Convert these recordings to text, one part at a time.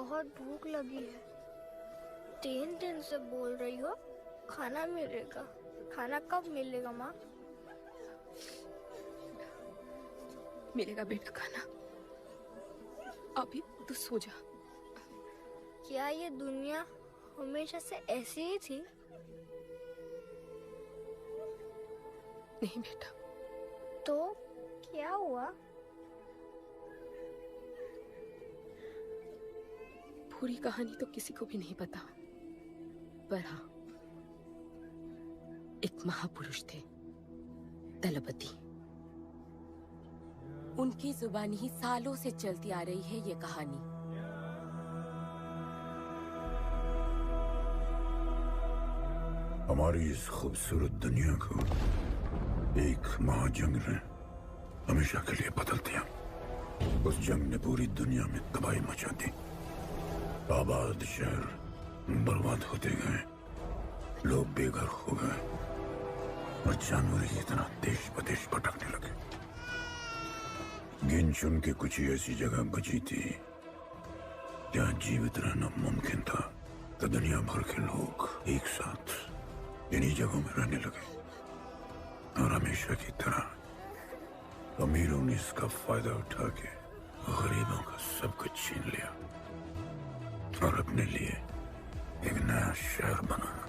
बहुत भूख लगी है। 3 दिन से बोल रही हो खाना मिलेगा। खाना कब मिलेगा माँ? मिलेगा बेटा खाना। अभी तो सो जा। क्या ये दुनिया हमेशा से ऐसी ही थी? नहीं बेटा। तो क्या हुआ? पूरी कहानी तो किसी को भी नहीं पता, पर हाँ, एक महापुरुष थे, दलपति। उनकी जुबानी ही सालों से चलती आ रही है ये कहानी। हमारी इस खूबसूरत दुनिया को एक महाजंग ने हमेशा के लिए बदल दिया। उस जंग ने पूरी दुनिया में तबाही मचा दी। आबाद शहर बर्बाद होते गए, लोग बेघर हो गए और जानवर की तरह देश बदेश भटकने लगे। गिन चुन के कुछ ही ऐसी जगह बची थी जहां जीवित रहना मुमकिन था। तो दुनिया भर के लोग एक साथ इन्हीं जगहों में रहने लगे और हमेशा की तरह अमीरों ने इसका फायदा उठा के गरीबों का सब कुछ छीन लिया और अपने लिए एक नया शहर बनाया,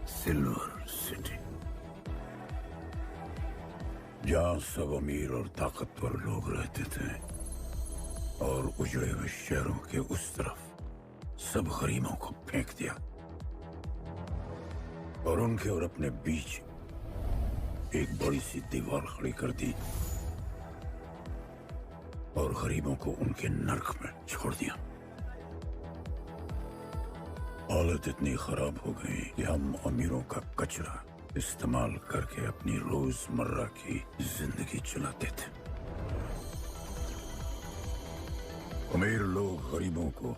सिल्वर सिटी, जहां सब अमीर और ताकतवर लोग रहते थे और उजड़े हुए शहरों के उस तरफ सब गरीबों को फेंक दिया और उनके और अपने बीच एक बड़ी सी दीवार खड़ी कर दी और गरीबों को उनके नर्क में छोड़ दिया। हालत इतनी खराब हो गई कि हम अमीरों का कचरा इस्तेमाल करके अपनी रोजमर्रा की जिंदगी चलाते थे। अमीर लोग गरीबों को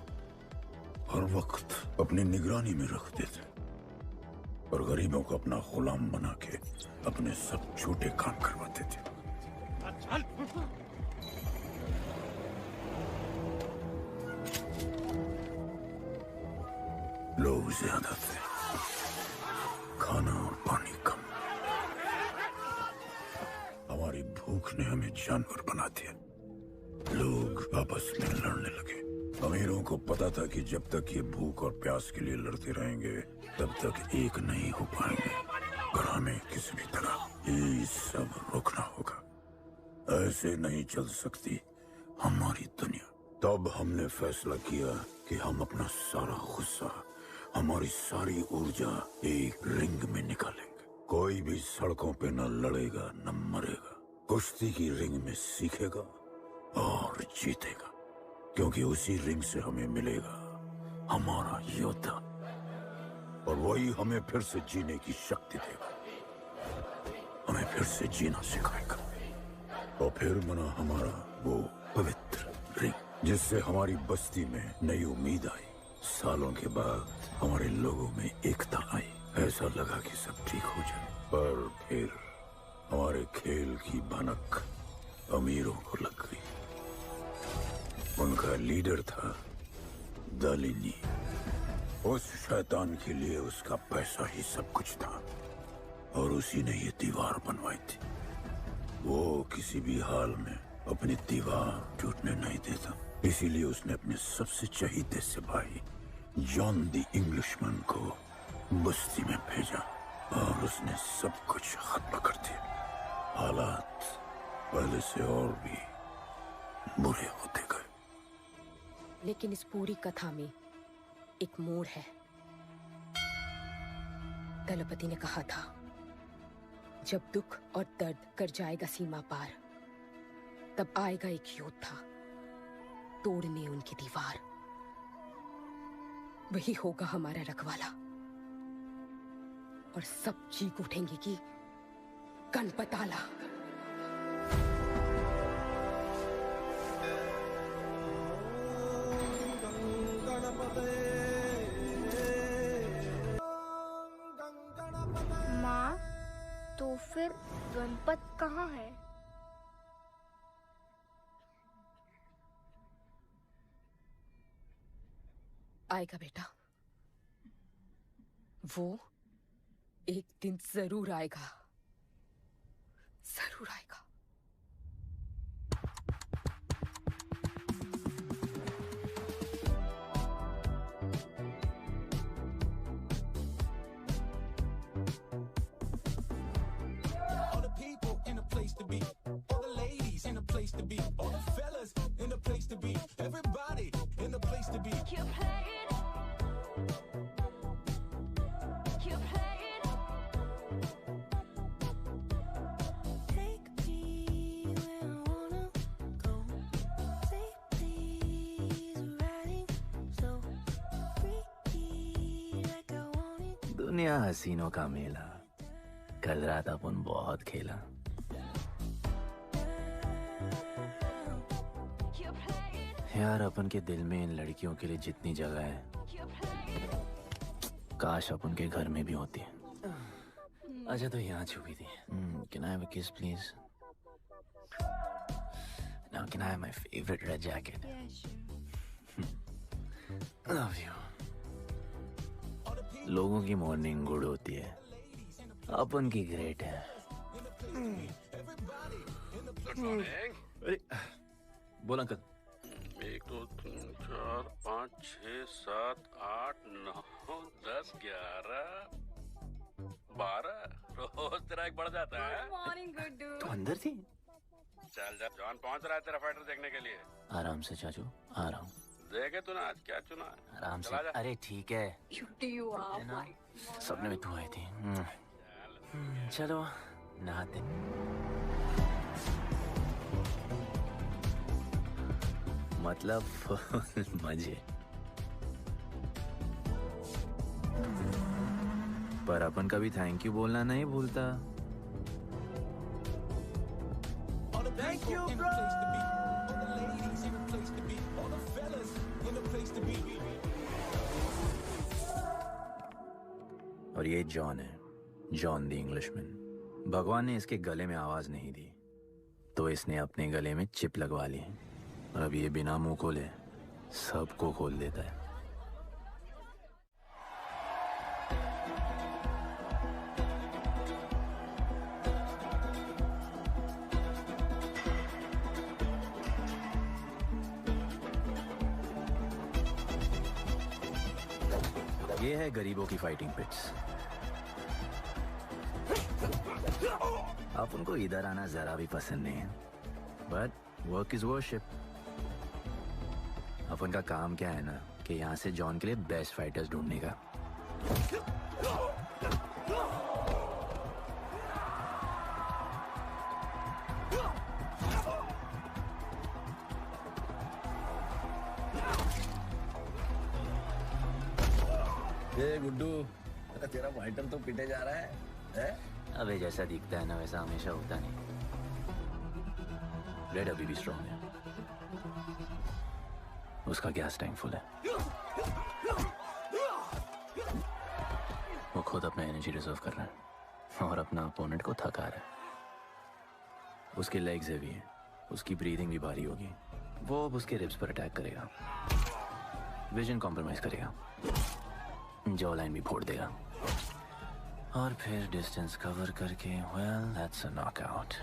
हर वक्त अपनी निगरानी में रखते थे और गरीबों को अपना गुलाम बना के अपने सब छोटे काम करवाते थे। लोग ज्यादा थे, खाना और पानी कम। हमारी भूख ने हमें जानवर बना दिया। लोग आपस में लड़ने लगे। अमीरों को पता था कि जब तक ये भूख और प्यास के लिए लड़ते रहेंगे तब तक एक नहीं हो पाएंगे और हमें किसी भी तरह ये सब रोकना होगा। ऐसे नहीं चल सकती हमारी दुनिया। तब हमने फैसला किया कि हम अपना सारा गुस्सा, हमारी सारी ऊर्जा एक रिंग में निकालेंगे। कोई भी सड़कों पे न लड़ेगा न मरेगा, कुश्ती की रिंग में सीखेगा और जीतेगा, क्योंकि उसी रिंग से हमें मिलेगा हमारा योद्धा और वही हमें फिर से जीने की शक्ति देगा, हमें फिर से जीना सिखाएगा। और फिर बना हमारा वो पवित्र रिंग जिससे हमारी बस्ती में नई उम्मीद आई। सालों के बाद हमारे लोगों में एकता आई। ऐसा लगा कि सब ठीक हो जाए, पर फिर हमारे खेल की भनक अमीरों को लग गई। उनका लीडर था दालिनी। उस शैतान के लिए उसका पैसा ही सब कुछ था और उसी ने ये दीवार बनवाई थी। वो किसी भी हाल में अपनी दीवार टूटने नहीं देता। इसीलिए उसने अपने सबसे चहीते सिपाही जॉन द इंग्लिशमैन को बस्ती में भेजा और उसने सब कुछ खत्म कर दिया। हालात पहले से और भी बुरे होते गए। लेकिन इस पूरी कथा में एक मोड़ है। दलपति ने कहा था, जब दुख और दर्द कर जाएगा सीमा पार, तब आएगा एक योद्धा तोड़ने उनकी दीवार। वही होगा हमारा रखवाला और सब चीख उठेंगे कि गणपताला। माँ, तो फिर गणपत कहाँ है? आएगा बेटा, वो एक दिन जरूर आएगा, जरूर आएगा। All the people in a place to be, all the ladies in a place to be, all the fellas in a place to be, everybody in a place to be. Keep playing. Keep playing. Take me where I wanna go. Say please, riding slow. Freaky like I want it. दुनिया हसीनों का मेला, कल रात अपन बहुत खेला। Keep playing. यार अपन के दिल में इन लड़कियों के लिए जितनी जगह है, Keep playing. काश अपन के घर में भी होती है। अच्छा तो यहाँ छुपी थी। Can I have a kiss please? Now can I have my favorite red jacket? Love you. लोगों की मॉर्निंग गुड होती है, अपन की ग्रेट है। अरे बोल अंकल। 1 2 3 4 5 6 7 8 9 10 11 12 रोज तेरा एक बढ़ जाता है। Morning, good dude. तू अंदर थी? चल जा, जॉन पहुंच रहा है तेरा फाइटर देखने के लिए। आराम से चाचू, आ रहा हूँ। देखे तूने आज क्या चुना है? आराम से। चला जा। अरे ठीक है, Cutie you are. ना सपने में तू आई थी। चलो नहाते। मतलब फुल मजे। पर अपन कभी थैंक यू बोलना नहीं भूलता। All the people in a place to be, all the ladies in a place to be, all the fellas in a place to be. और ये जॉन है, जॉन द इंग्लिशमैन। भगवान ने इसके गले में आवाज नहीं दी, तो इसने अपने गले में चिप लगवा ली। और अब ये बिना मुंह खोले सबको खोल देता है। ये है गरीबों की फाइटिंग पिट्स। आप उनको इधर आना जरा भी पसंद नहीं है, बट वर्क इज वर्शिप। अपन का काम क्या है ना कि यहाँ से जॉन के लिए बेस्ट फाइटर्स ढूंढने का। ये गुड्डू, तेरा फाइटर तो पिटे जा रहा है? अबे जैसा दिखता है ना वैसा हमेशा होता नहीं। रेड अभी भी स्ट्रॉन्ग है, उसका गैस टैंक फुल है। वो खुद अपना एनर्जी रिजर्व कर रहा है और अपना अपोनेंट को थका रहा है। उसके लेग्स हेवी हैं, उसकी ब्रीदिंग भी भारी होगी। वो अब उसके रिब्स पर अटैक करेगा, विजन कॉम्प्रोमाइज करेगा, जॉ लाइन भी फोड़ देगा और फिर डिस्टेंस कवर करके वेल दैट्स अ नॉकआउट।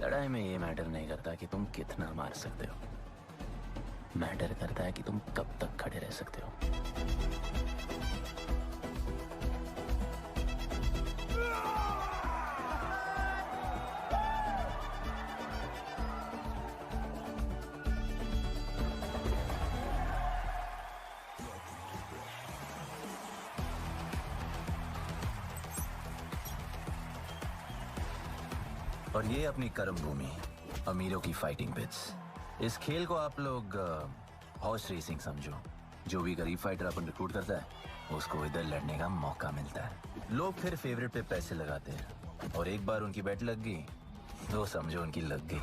लड़ाई में ये मैटर नहीं करता कि तुम कितना मार सकते हो, मैटर करता है कि तुम कब तक खड़े रह सकते हो। और ये अपनी कर्म भूमि, अमीरों की फाइटिंग पिट्स। इस खेल को आप लोग हॉर्स रेसिंग समझो। जो भी गरीब फाइटर अपन रिक्रूट करता है उसको इधर लड़ने का मौका मिलता है। लोग फिर फेवरेट पे पैसे लगाते हैं और एक बार उनकी बेट लग गई तो समझो उनकी लग गई,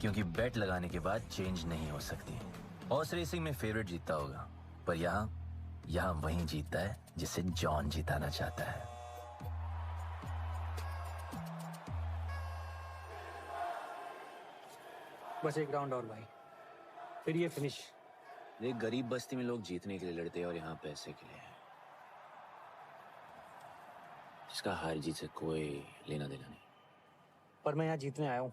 क्योंकि बेट लगाने के बाद चेंज नहीं हो सकती। हॉर्स रेसिंग में फेवरेट जीतता होगा, पर यहाँ वही जीतता है जिसे जॉन जिताना चाहता है। बस एक राउंड और भाई, फिर ये फिनिश। एक गरीब बस्ती में लोग जीतने के लिए लड़ते हैं और यहाँ पैसे के लिए। इसका हार जीत से कोई लेना देना नहीं। पर मैं यहाँ जीतने आया हूँ।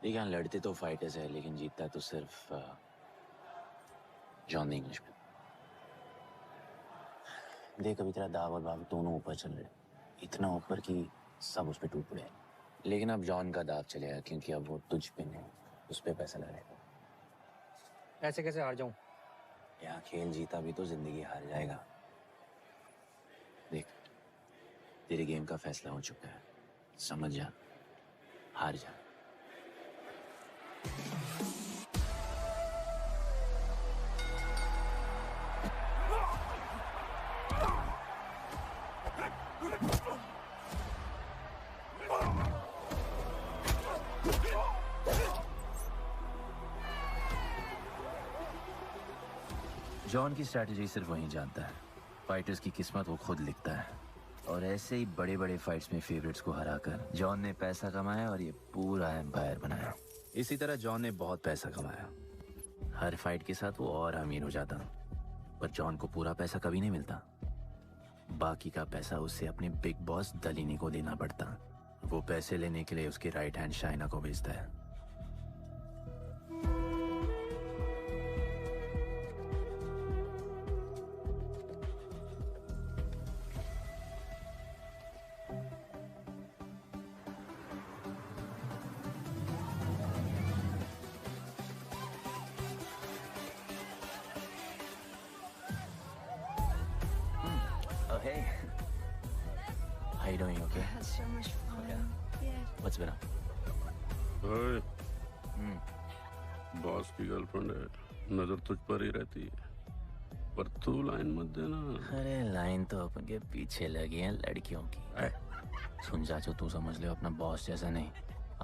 देख, यहाँ लड़ते तो फाइटर्स है, लेकिन जीतता तो सिर्फ जॉन द इंग्लिशमैन। देख, अभी तेरा दाव और बाव दोनों ऊपर चल रहे, इतना ऊपर कि सब उस पर टूट पड़े। लेकिन अब जॉन का दाव चलेगा, क्योंकि अब वो तुझ पे नहीं, उस पे पैसा लगाएगा। ऐसे कैसे हार जाऊं? यहाँ खेल जीता भी तो जिंदगी हार जाएगा। देख, तेरे गेम का फैसला हो चुका है, समझ जा, हार जा। जॉन की स्ट्रैटेजी सिर्फ वही जानता है। फाइटर्स की किस्मत वो खुद लिखता है। और ऐसे ही बड़े बड़े फाइट्स में फेवरेट्स को हराकर जॉन ने पैसा कमाया और ये पूरा एम्पायर बनाया। इसी तरह जॉन ने बहुत पैसा कमाया। हर फाइट के साथ वो और अमीर हो जाता, पर जॉन को पूरा पैसा कभी नहीं मिलता। बाकी का पैसा उसे अपने बिग बॉस दलीनी को देना पड़ता। वो पैसे लेने के लिए उसके राइट हैंड शाइना को भेजता है। Hey, how you doing? Okay. Had so much fun. Yeah. What's been up? ओए, बॉस की गर्लफ्रेंड है, नजर तुझ पर ही रहती है, पर तू लाइन मत देना। अरे लाइन तो अपन के पीछे लगी है लड़कियों की। सुन चाचू, तू समझ ले अपना बॉस जैसा नहीं,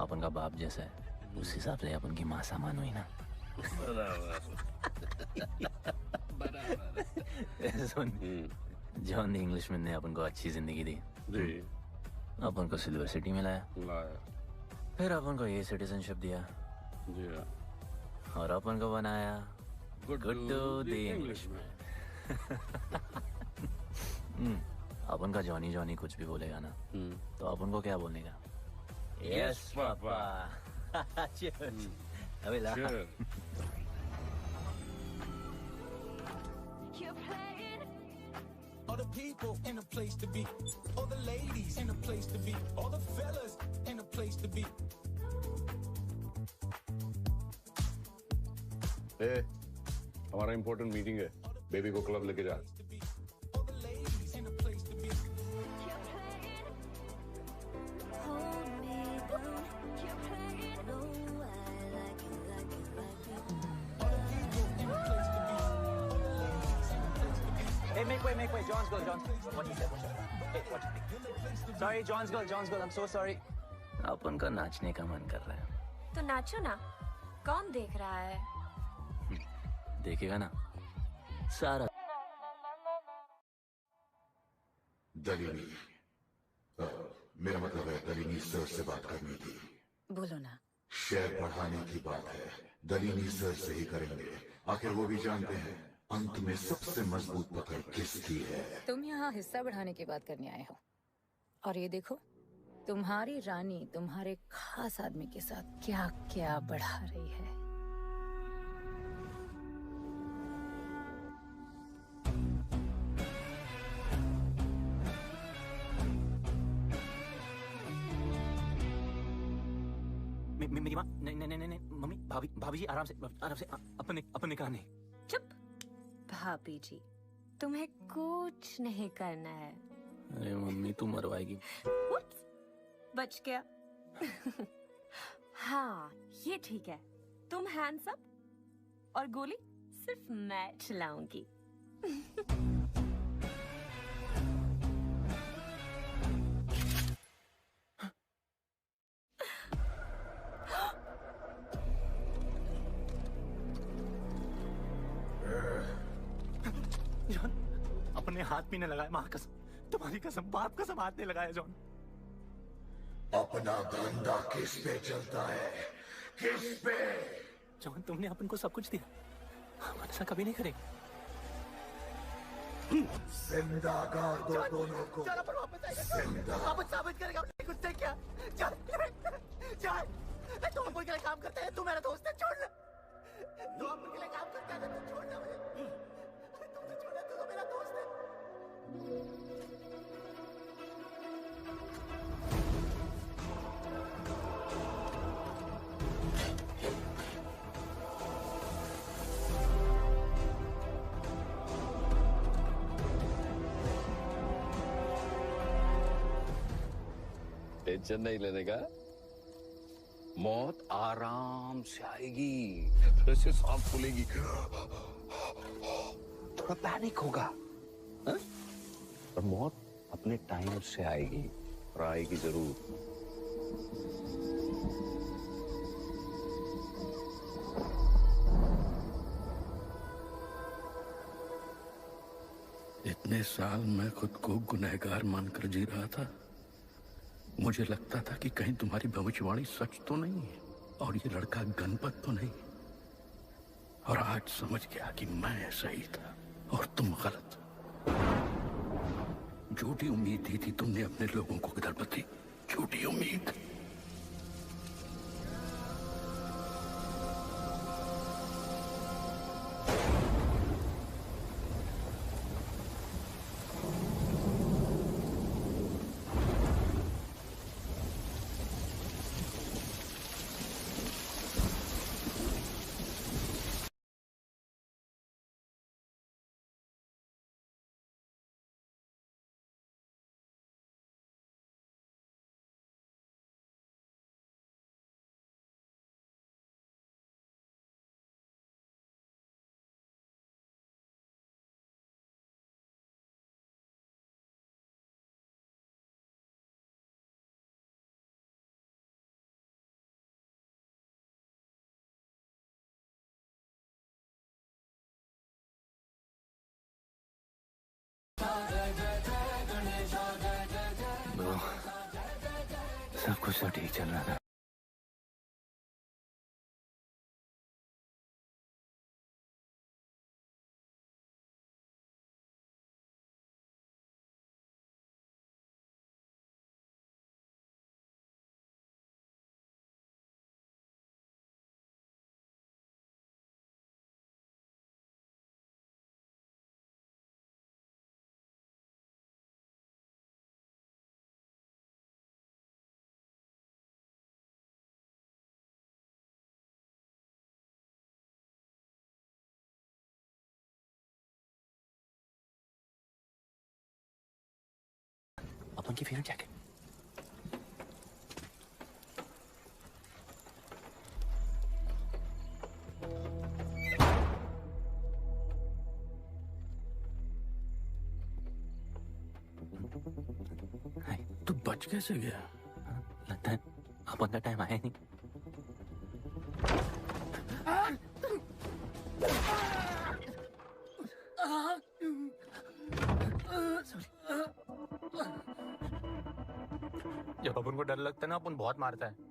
अपन का बाप जैसा है। उस हिसाब से अपन की माँ सामान हुई ना। सुन, जॉन द इंग्लिशमैन ने अपन को अच्छी जिंदगी दी जी। अपन को सिल्वर सिटी में लाया, फिर अपन को ये सिटीजनशिप दिया जी हाँ। और अपन को बनाया गुड्डू द इंग्लिशमैन। अपन का जॉनी जॉनी कुछ भी बोलेगा ना, तो अपन को क्या बोलने का? Yes papa. अबे ला। You're playing. All the people in a place to be. All the ladies in a place to be. All the fellas in a place to be. ए, हमारा इम्पोर्टेंट मीटिंग है, बेबी को club लेके जा। All the ladies in a place to be. You're playing. Hold me down. You're playing. No, I like it, like it, like it. All the people in a place to be. All the ladies in a place to be. Hey, make way, John's girl, What he said, Hey, what? Sorry, John's girl, I'm so sorry. अपन का नाचने का मन कर रहा है। तो नाचो ना, कौन देख रहा है? देखेगा ना सारा। दलीनी, मेरा मतलब है दलीनी सर से बात करनी थी। बोलो ना। शेयर बढ़ाने की बात है, दलीनी सर से ही करेंगे। आखिर वो भी जानते हैं अंत में सबसे मजबूत पकड़ किसकी है। तुम यहाँ हिस्सा बढ़ाने की बात करने आए हो, और ये देखो तुम्हारी रानी तुम्हारे खास आदमी के साथ क्या क्या बढ़ा रही है। मेरी माँ, नहीं मम्मी, भाभी जी आराम से अपन निकाह नहीं। चुप। भाभी जी, तुम्हें कुछ नहीं करना है। अरे मम्मी, तू मरवाएगी। What? बच गया। हाँ, ये ठीक है। तुम हैंड्स अप और गोली सिर्फ मैं चलाऊंगी। जॉन, अपने हाथ भी नहीं लगाया, माँ कसम, तुम्हारी कसम, बाप कसम, हाथ नहीं लगाया जॉन। अपना धंधा किस पे चलता है? किस पे? जॉन, तुमने अपन को सब कुछ दिया, हम ऐसा कभी नहीं करेंगे। चलो पर वापस आएगा, वापस साबित करेगा अपने खुद से क्या। चल चल, तुम अपन के लिए काम करते हैं, तू मेरा दोस्त है, छोड़ ना। तू अपन के लिए काम करता है, तू छोड़ ना मुझे, तुमसे छोड़ना, तू तो मेरा दोस्त है। टेंशन नहीं लेने का, मौत आराम से आएगी, फिर से सांस फूलेगी, थोड़ा पैनिक होगा, हाँ? पर मौत अपने टाइम से आएगी, और आएगी जरूर। इतने साल मैं खुद को गुनहगार मानकर जी रहा था। मुझे लगता था कि कहीं तुम्हारी भविष्यवाणी सच तो नहीं है और ये लड़का गणपत तो नहीं। और आज समझ गया कि मैं सही था और तुम गलत। झूठी उम्मीद दी थी तुमने अपने लोगों को विदर्भती, झूठी उम्मीद। ब्रो, सब कुछ तो ठीक चल रहा था। अपन की फेवरेट जैकेट। तू बच कैसे गया? लगता है अपन का टाइम आया नहीं। जब अपन को डर लगता है ना, अपन बहुत मारता है।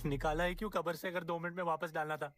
निकाला है क्यों कब्र से, अगर 2 मिनट में वापस डालना था।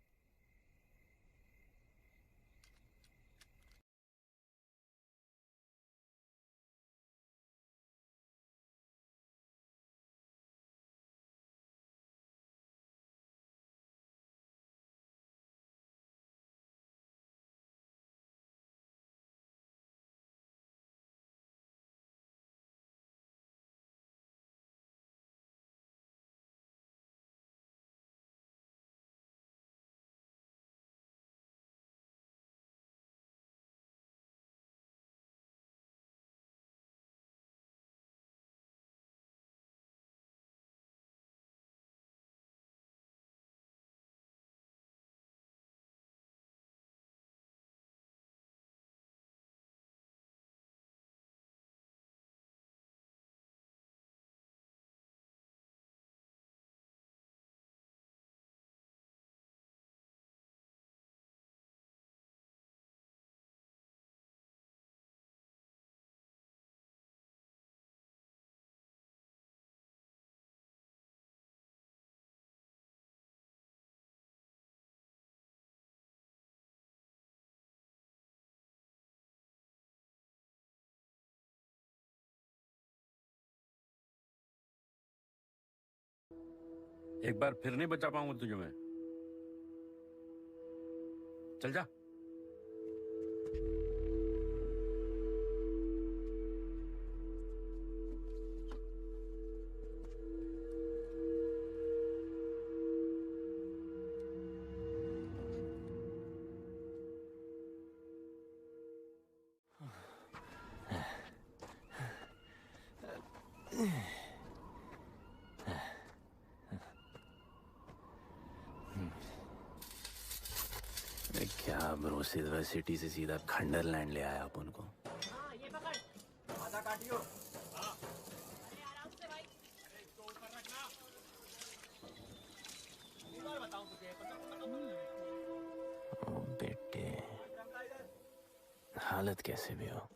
एक बार फिर नहीं बचा पाऊंगा तुझे मैं। चल जा। क्या ब्रो, सिल्वर सिटी से सीधा खंडरलैंड ले आया अपन को। ये पकड़, आधा काटियो। ओ बेटे, हालत कैसे भी हो,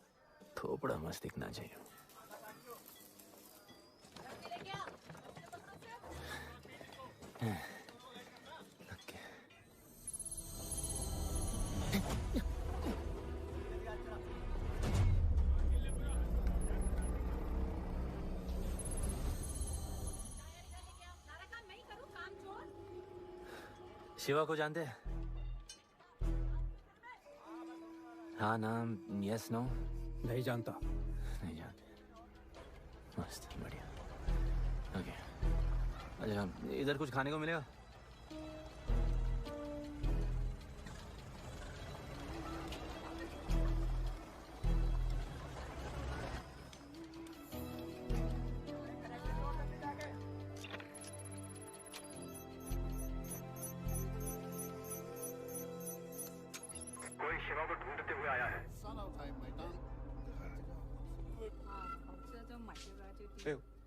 थोपड़ा मस्त दिखना चाहिए। शिवा को जानते हैं? हाँ नाम, यस नो? नहीं जानता। नहीं जानते। मस्त, बढ़िया। ओके, अच्छा इधर कुछ खाने को मिलेगा?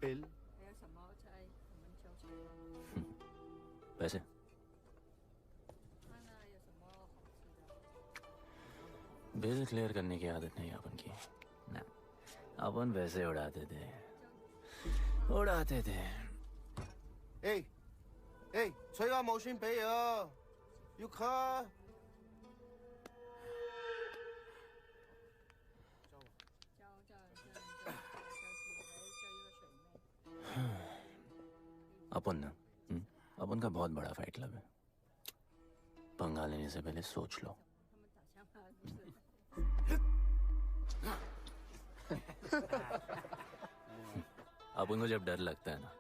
बिल पैसे? बिल क्लियर करने की आदत नहीं अपन की ना, अपन वैसे उड़ाते थे।催我冇錢俾啊，要卡。अपन ना, अपन का बहुत बड़ा फाइट क्लब है। पंगा लेने से पहले सोच लो। अपन को जब डर लगता है ना,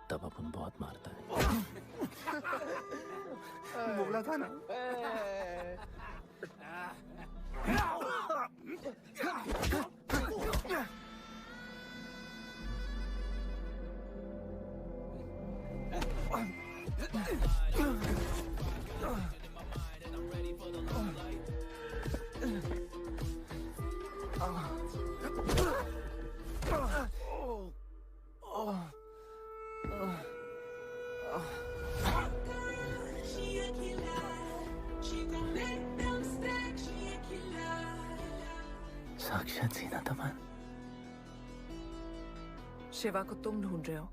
तब अपन बहुत मारता है। बोला था ना। साक्षात सीना तमन। शिवा को तुम ढूंढ रहे हो?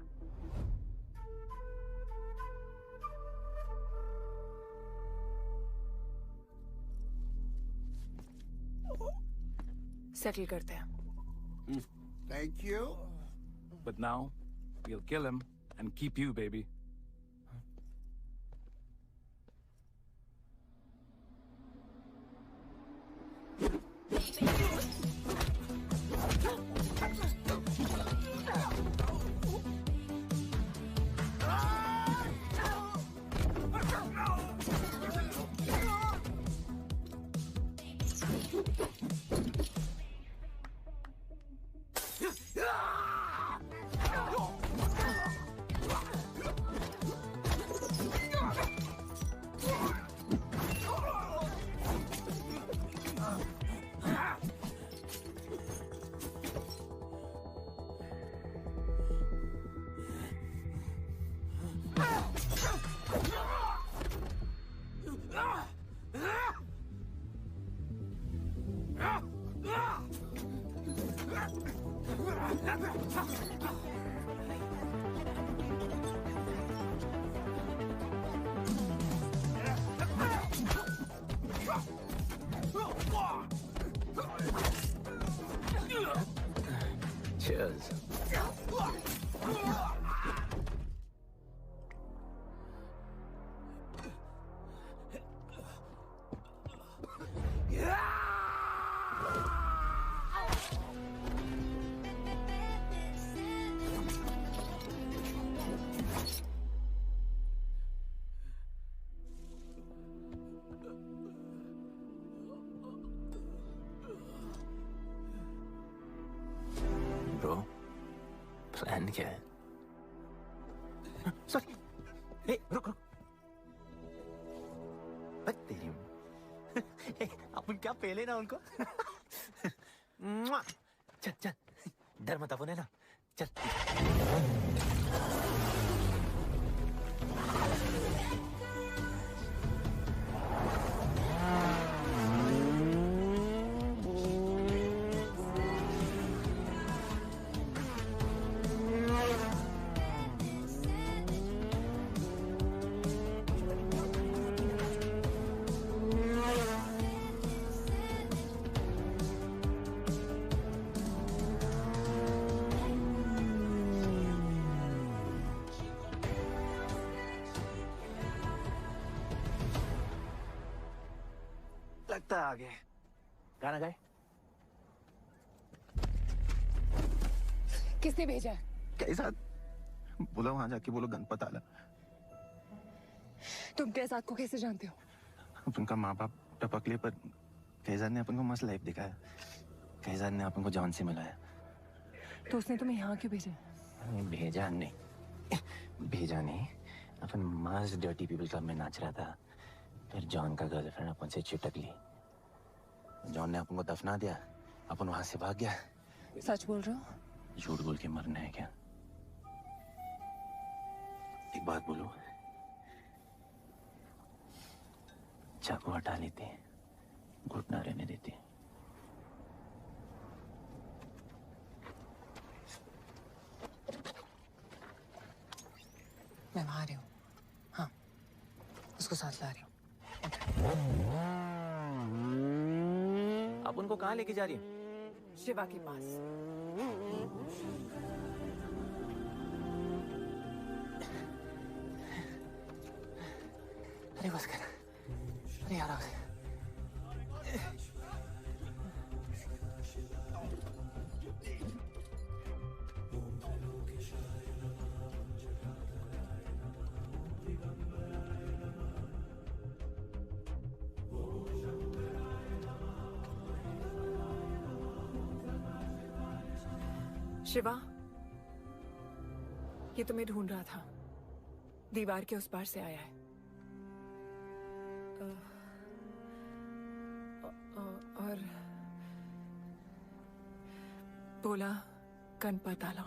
सेटल करते हैं। Thank you. But now, we'll kill him and keep you, baby. Cheers. Bro, plan क्या है? सॉरी, रुक रुक। तेरी अपन क्या पहले ना उनको। चल चल, डर मत अपन है ना, चल। लगता है आगे गाना गाए। किसने भेजा? कैसा? बोला वहां जाके बोलो गणपत आला। तुम कैसाद को कैसे जानते हो? उनका माँ बाप टपकले पर कैसाद ने अपन को मस्त लाइफ दिखाया। कैसाद ने अपन को जॉन से मिलाया। तो उसने तुम्हें यहाँ क्यों भेजा? भेजा नहीं, भेजा नहीं। अपन मस्त डर्टी पीपल क्लब में नाच रहा था, फिर जॉन का गर्लफ्रेंड अपन से चिटक ली। जॉन ने अपन को दफना दिया, अपन वहां से भाग गया। सच बोल रहे हो? झूठ बोल के मरना है क्या? एक बात बोलूं, चाकू हटा लेते, घुटना रहने देते। मैं वहां आ रही हूँ। हाँ, उसको साथ ला रही हूँ। आप उनको कहाँ लेके जा रही हैं? शिवा के पास। अरे बस कर, अरे यार आगे। शिवा, ये तुम्हें ढूंढ रहा था। दीवार के उस पार से आया है। और बोला गणपत आला।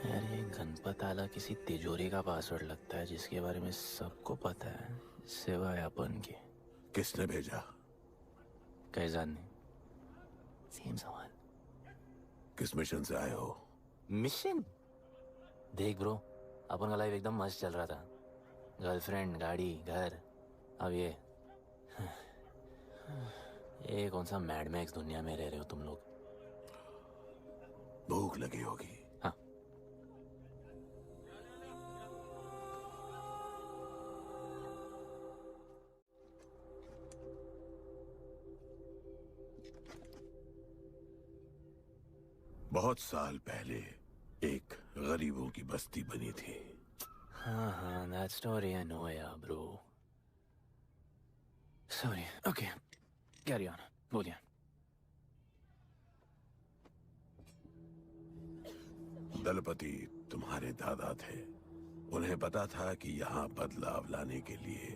यार ये गणपत आला किसी तिजोरी का पासवर्ड लगता है जिसके बारे में सबको पता है सिवाय अपन के। किसने भेजा? कैसाद ने। सेम सवाल। किस मिशन से आए हो? मिशन? देख ब्रो, अपन का लाइफ एकदम मस्त चल रहा था। गर्लफ्रेंड, गाड़ी, घर। अब ये कौन सा मैड मैक्स दुनिया में रह रहे हो तुम लोग। भूख लगी होगी। हाँ। बहुत साल पहले एक गरीबों की बस्ती बनी थी। हाँ, that story I know, yeah, bro. Sorry. Okay, carry on. बोलिए। दलपति तुम्हारे दादा थे। उन्हें पता था कि यहाँ बदलाव लाने के लिए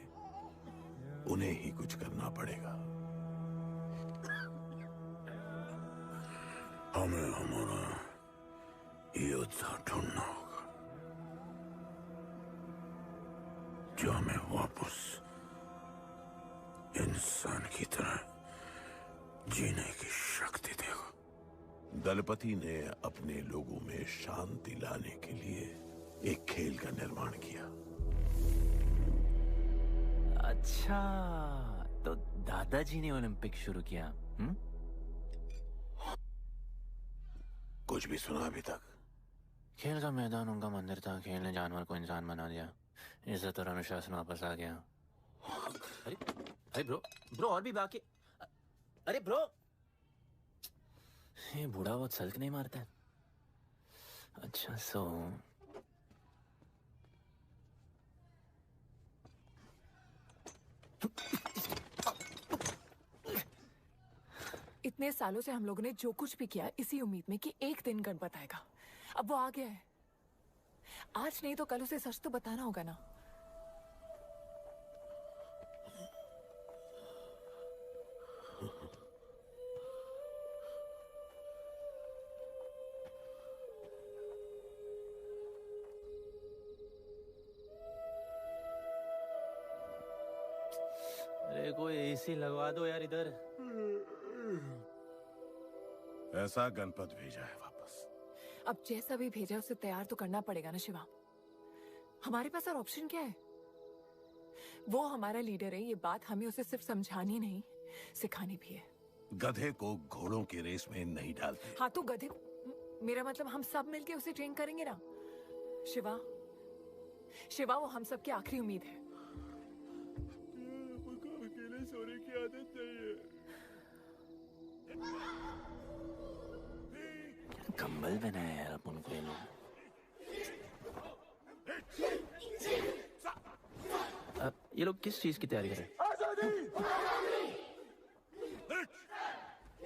उन्हें ही कुछ करना पड़ेगा। हमें हमारा योद्धा ढूंढना होगा जो हमें वापस इंसान की तरह जीने की शक्ति देगा। दलपति ने अपने लोगों में शांति लाने के लिए एक खेल का निर्माण किया। अच्छा, तो दादाजी ने ओलंपिक शुरू किया। कुछ भी सुना अभी तक? खेल का मैदान उनका मंदिर था, खेल ने जानवर को इंसान बना दिया, इज्जत और अनुशासन वापस आ गया। अरे अरे ब्रो और भी बाकी। अरे ब्रो, ये बूढ़ा बहुत सल्क नहीं मारता है। अच्छा सो इतने सालों से हम लोगों ने जो कुछ भी किया इसी उम्मीद में कि एक दिन गणपत आएगा। अब वो आ गया है। आज नहीं तो कल उसे सच तो बताना होगा ना। अरे कोई एसी लगवा दो यार इधर। ऐसा गणपत भेजा है वापस। अब जैसा भी भेजा उसे तैयार तो करना पड़ेगा ना शिवा। हमारे पास और ऑप्शन क्या है? वो हमारा लीडर है, ये बात हमें उसे सिर्फ समझानी नहीं सिखानी भी है। गधे को घोड़ों की रेस में नहीं डालते। हाँ तो गधे, मेरा मतलब हम सब मिलके उसे ट्रेन करेंगे ना। शिवा, शिवा वो हम सब की आखिरी उम्मीद है। अकेले सोने की आदत नहीं है। कंबल बनाया यार अपन को ये लोग। ये लोग किस चीज की तैयारी कर रहे हैं?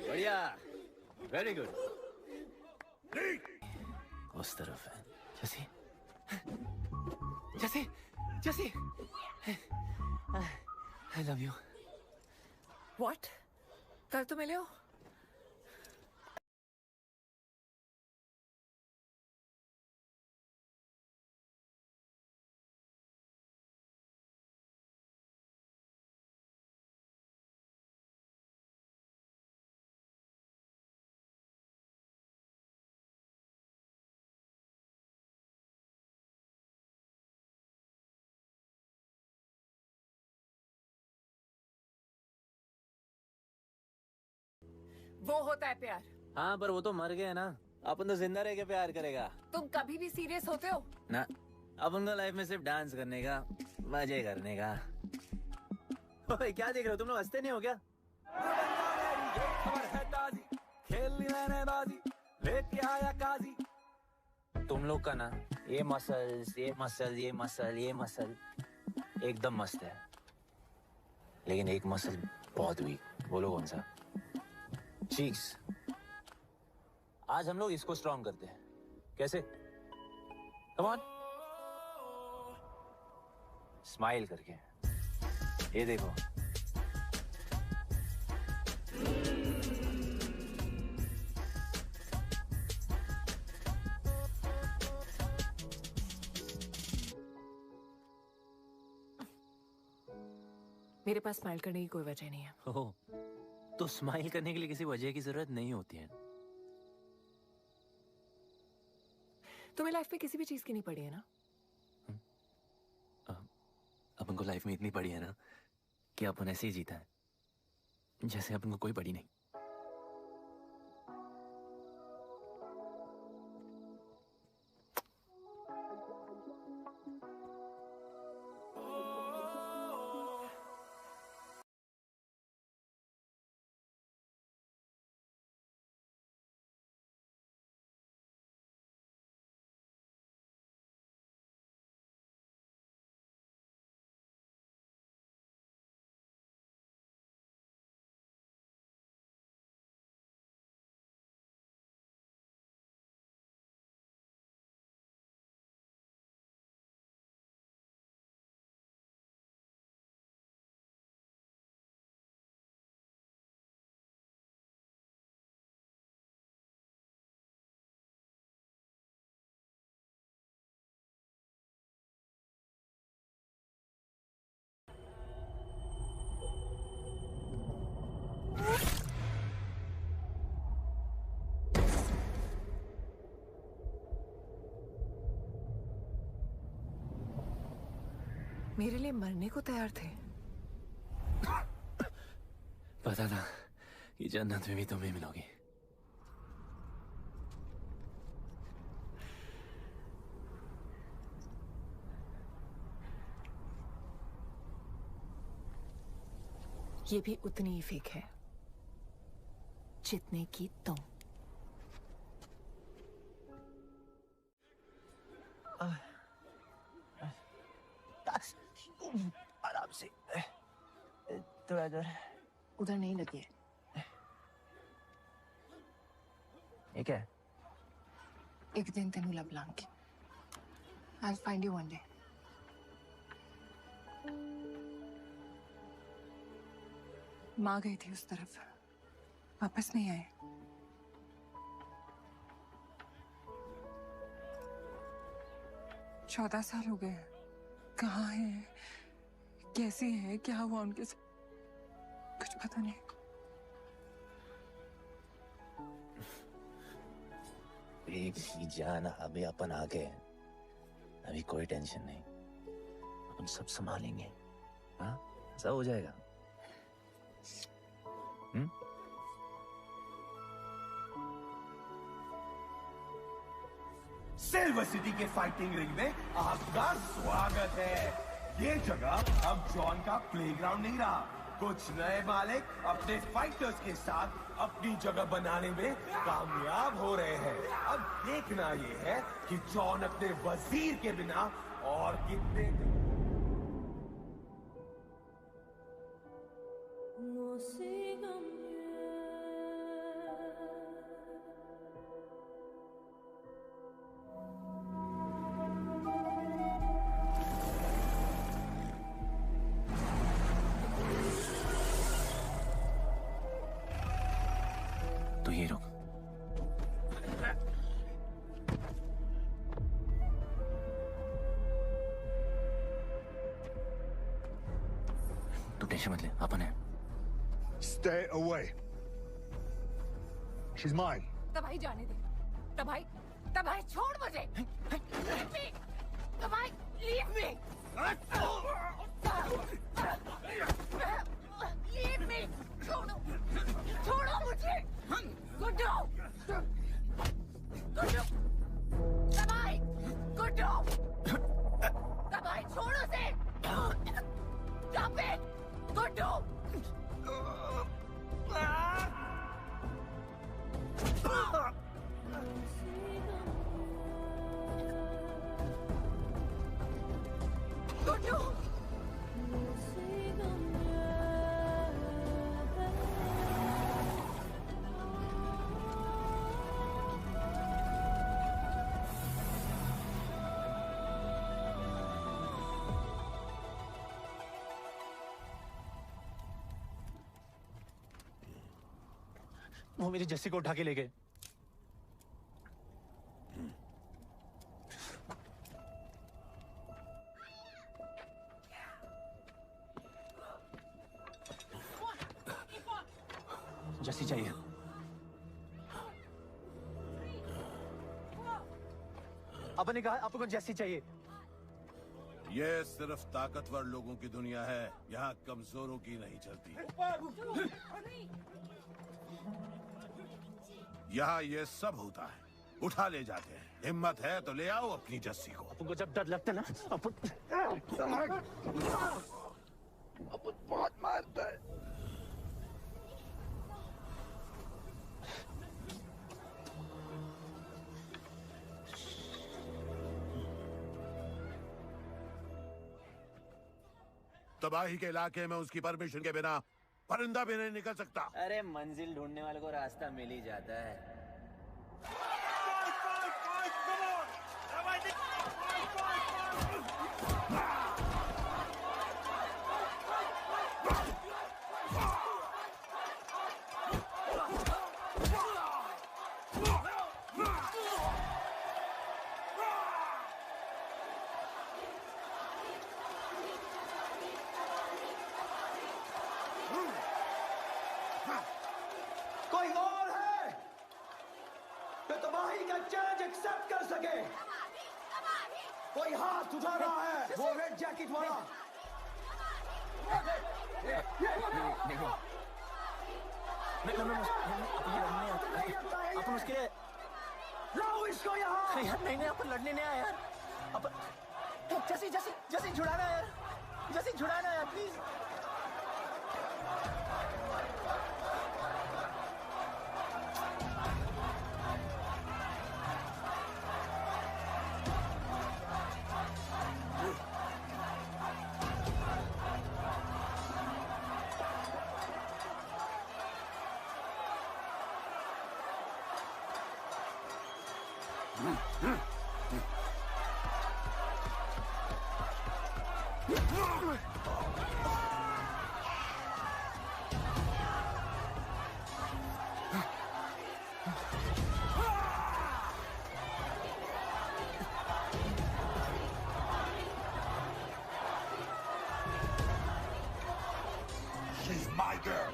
बढ़िया, वेरी गुड। उस तरफ है। जैसी जैसी जैसी आई लव यू। व्हाट? कल तो मिले हो। वो होता है प्यार। हाँ पर वो तो मर गया ना, अपन तो जिंदा रह के प्यार करेगा। तुम कभी भी सीरियस होते हो? ना, अपन को लाइफ में सिर्फ डांस करने का, मजे करने का। ओए क्या देख रहे हो तुम लोग, हंसते नहीं हो क्या? तुम लोग का ना ये मसल्स, ये मसल, ये मसल, ये मसल एकदम मस्त है, लेकिन एक मसल बहुत वीक। बोलो कौन सा? चीक्स। आज हम लोग इसको स्ट्रॉन्ग करते हैं। कैसे? कम ऑन, स्माइल करके। ये देखो, मेरे पास स्माइल करने की कोई वजह नहीं है। ओह, तो स्माइल करने के लिए किसी वजह की जरूरत नहीं होती है। तुम्हें लाइफ में किसी भी चीज की नहीं पड़ी है ना? अपन को लाइफ में इतनी पड़ी है ना कि अपन ऐसे ही जीता है जैसे अपन को कोई पड़ी नहीं। मेरे लिए मरने को तैयार थे। पता था कि जन्नत में भी तुम्हें मिलोगी। ये भी उतनी ही फेक है जितने की तुम। आराम से, थोड़ा इधर। उधर नहीं लगी है। ये क्या है? एक दिन तेनू लब Langi. I'll find you one day. माँ गई थी उस तरफ, वापस नहीं आए। चौदह साल हो गए। कहाँ हैं? कैसे हैं? क्या हुआ उनके साथ? कुछ पता नहीं। बेबी जान, अभी अपन आ गए। अभी कोई टेंशन नहीं, अपन सब संभालेंगे। हाँ, सब हो जाएगा। सिल्वर सिटी के फाइटिंग रिंग में आपका स्वागत है। ये जगह अब जॉन का प्लेग्राउंड नहीं रहा। कुछ नए मालिक अपने फाइटर्स के साथ अपनी जगह बनाने में कामयाब हो रहे हैं। अब देखना ये है कि जॉन अपने वजीर के बिना और कितने तो ये रुक। तू टेंशन मत ले, अपन है। Stay away. She's mine. तबाही जाने दे। तबाही, तबाही छोड़ मुझे। Leave me. तबाही, leave me. Leave me. छोड़ो, छोड़ो मुझे। गुड्डू, गुड्डू, तबाही, गुड्डू, तबाही छोड़ो से। Stop it, Guddu. गुड्डू। वो मेरी जस्सी को उठा के ले गए। जस्सी चाहिए। अपन ने कहा आपको को जस्सी चाहिए। ये सिर्फ ताकतवर लोगों की दुनिया है, यहाँ कमजोरों की नहीं चलती। यहाँ ये सब होता है, उठा ले जाते हैं। हिम्मत है तो ले आओ अपनी जस्सी को। अपन को जब डर लगता है ना, अपन बहुत मारता है। तबाही के इलाके में उसकी परमिशन के बिना परिंदा भी नहीं निकल सकता। अरे मंजिल ढूंढने वाले को रास्ता मिल ही जाता है। कोई और है जो तबाही का चैलेंज एक्सेप्ट कर सके? कोई हाथ उठा रहा है? वो रेड जैकेट वाला। अपन उसके लिए लाओ इसको यहाँ। यार नहीं अपन लड़ने नहीं आया यार। अपन जैसी छुड़ाना यार, जैसी छुड़ाना यार प्लीज। tiger!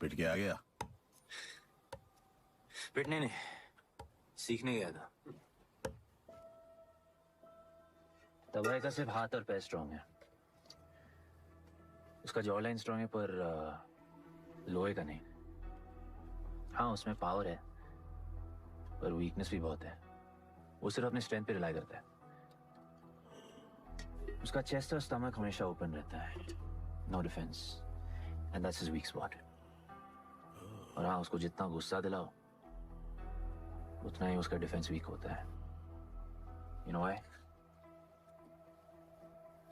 पिट के आ गया? पिटने नहीं, सीखने गया था। तबाही का सिर्फ हाथ और पैर स्ट्रांग है, उसका जॉ लाइन स्ट्रांग है, पर लोहे का नहीं। हाँ, उसमें पावर है, पर वीकनेस भी बहुत है। वो सिर्फ अपने स्ट्रेंथ पे रिलाई करता है। उसका चेस्ट और स्टमक हमेशा ओपन रहता है, no defence, and that's his weak spot. और हाँ, उसको जितना गुस्सा दिलाओ उतना ही उसका डिफेंस वीक होता है। You know why?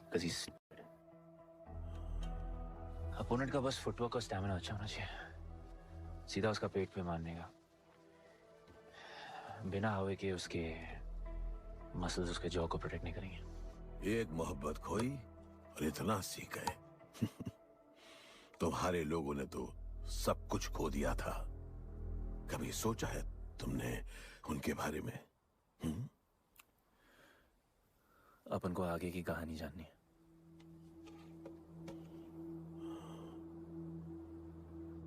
Because he opponent का बस फुटवर्क और स्टैमिना अच्छा होना चाहिए, सीधा उसका पेट पे मारने का, बिना हवा के उसके मसल्स उसके जॉ को प्रोटेक्ट नहीं करेंगे। एक मोहब्बत खोई और इतना सीख गए। तुम्हारे लोगों ने तो सब कुछ खो दिया था। कभी सोचा है तुमने उनके बारे में? अपन को आगे की कहानी जाननी है।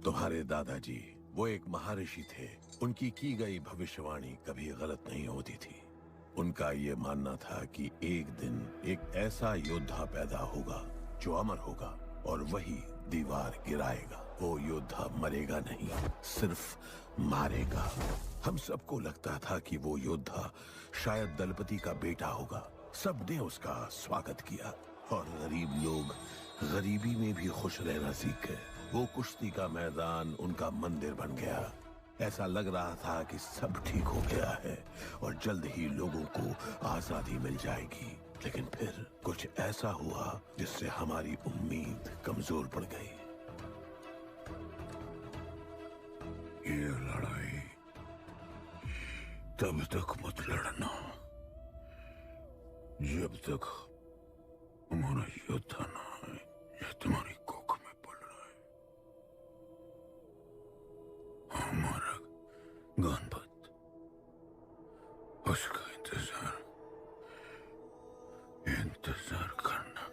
तुम्हारे दादाजी वो एक महर्षि थे। उनकी की गई भविष्यवाणी कभी गलत नहीं होती थी। उनका ये मानना था कि एक दिन एक ऐसा योद्धा पैदा होगा जो अमर होगा और वही दीवार गिराएगा। वो योद्धा मरेगा नहीं, सिर्फ मारेगा। हम सबको लगता था कि वो योद्धा शायद दलपति का बेटा होगा। सबने उसका स्वागत किया और गरीब लोग गरीबी में भी खुश रहना सीख गए। वो कुश्ती का मैदान उनका मंदिर बन गया। ऐसा लग रहा था कि सब ठीक हो गया है और जल्द ही लोगों को आजादी मिल जाएगी। लेकिन फिर कुछ ऐसा हुआ जिससे हमारी उम्मीद कमजोर पड़ गई। ये लड़ाई तब तक मत लड़ना जब तक हमारा योद्धा ना आए या तुम्हारी कोख में पड़ रहा है। हमारा गणपत, उसका इंतजार करना।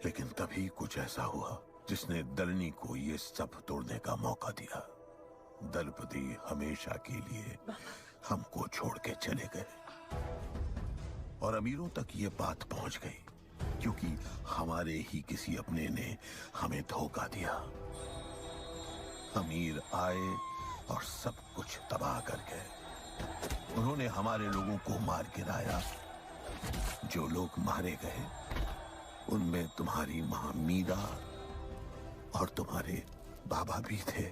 लेकिन तभी कुछ ऐसा हुआ जिसने दलनी को ये सब तोड़ने का मौका दिया। दलपति हमेशा के लिए हमको छोड़ के चले गए और अमीरों तक ये बात पहुंच गई क्योंकि हमारे ही किसी अपने ने हमें धोखा दिया। अमीर आए और सब कुछ तबाह कर गए। उन्होंने हमारे लोगों को मार गिराया। जो लोग मारे गए उनमें तुम्हारी मां मीरा और तुम्हारे बाबा भी थे।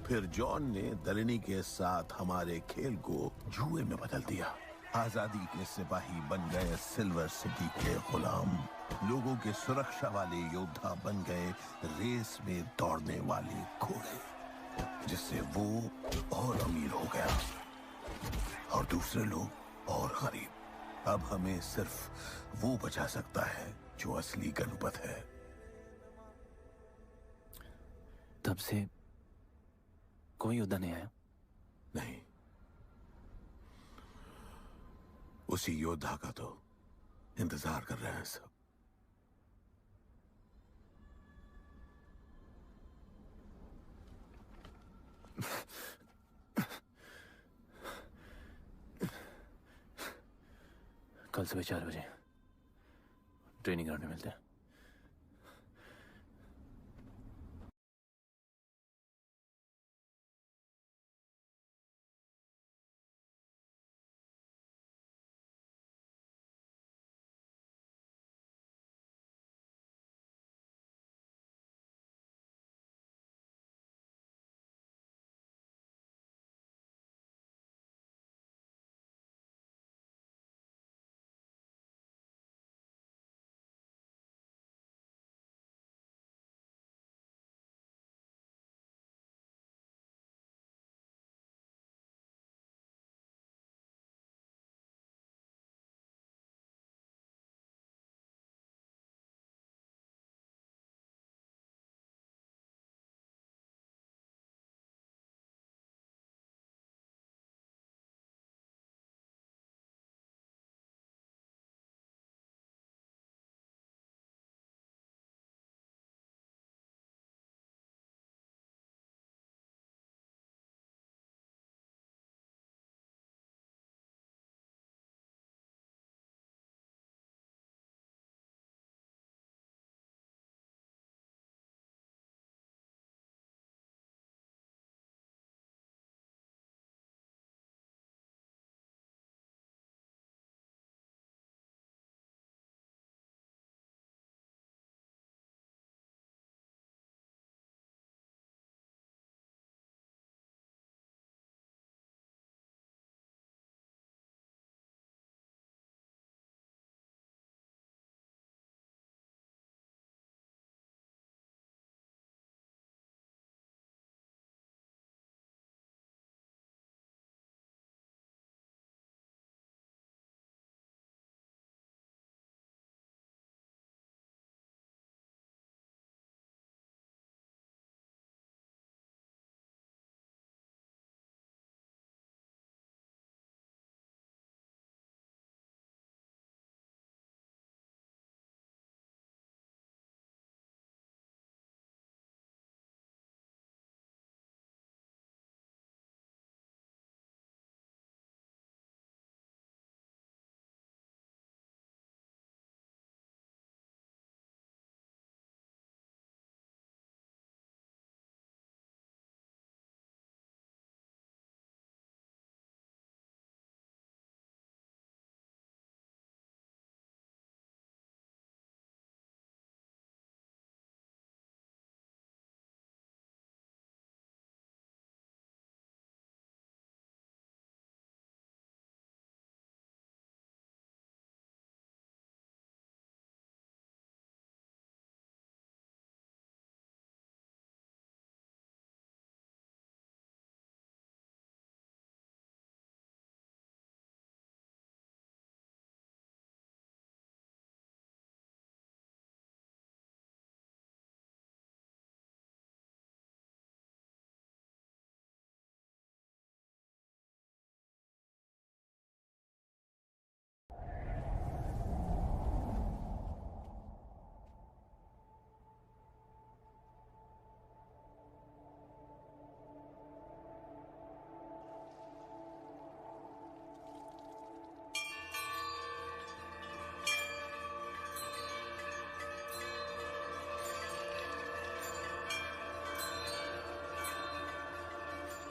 फिर जॉन ने दलनी के साथ हमारे खेल को जुए में बदल दिया। आजादी के सिपाही बन गए सिल्वर सिटी के गुलाम। लोगों के सुरक्षा वाले योद्धा बन गए रेस में दौड़ने वाले घोड़े, जिससे वो और अमीर हो गया और दूसरे लोग और गरीब। अब हमें सिर्फ वो बचा सकता है जो असली गणपत है। तब से कोई योद्धा नहीं आया? नहीं, उसी योद्धा का तो इंतजार कर रहे हैं सब। कल सुबह 4 बजे ट्रेनिंग ग्राउंड में मिलते हैं।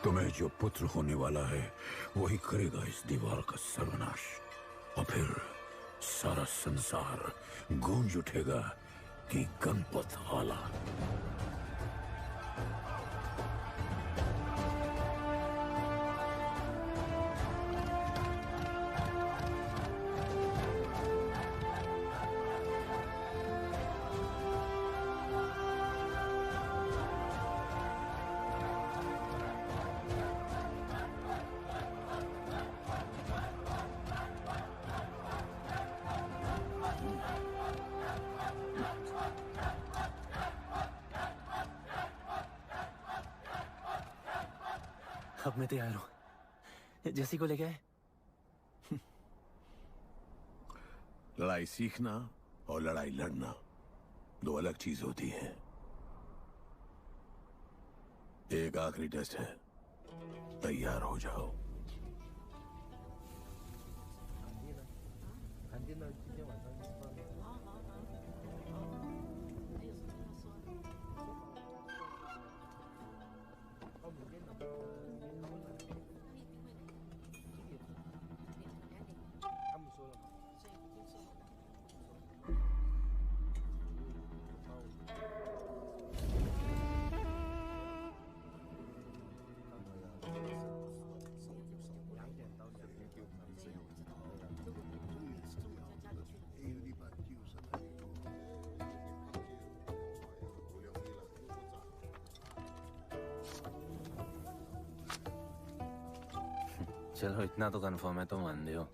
तुम्हें जो पुत्र होने वाला है वही करेगा इस दीवार का सर्वनाश, और फिर सारा संसार गूंज उठेगा कि गणपत आला। अब मैं तैयार हूं। जैसी को लेके आए। लड़ाई सीखना और लड़ाई लड़ना दो अलग चीज होती है। एक आखिरी टेस्ट है, तैयार हो जाओ। चलो इतना तो कंफर्म है, तो मान दो।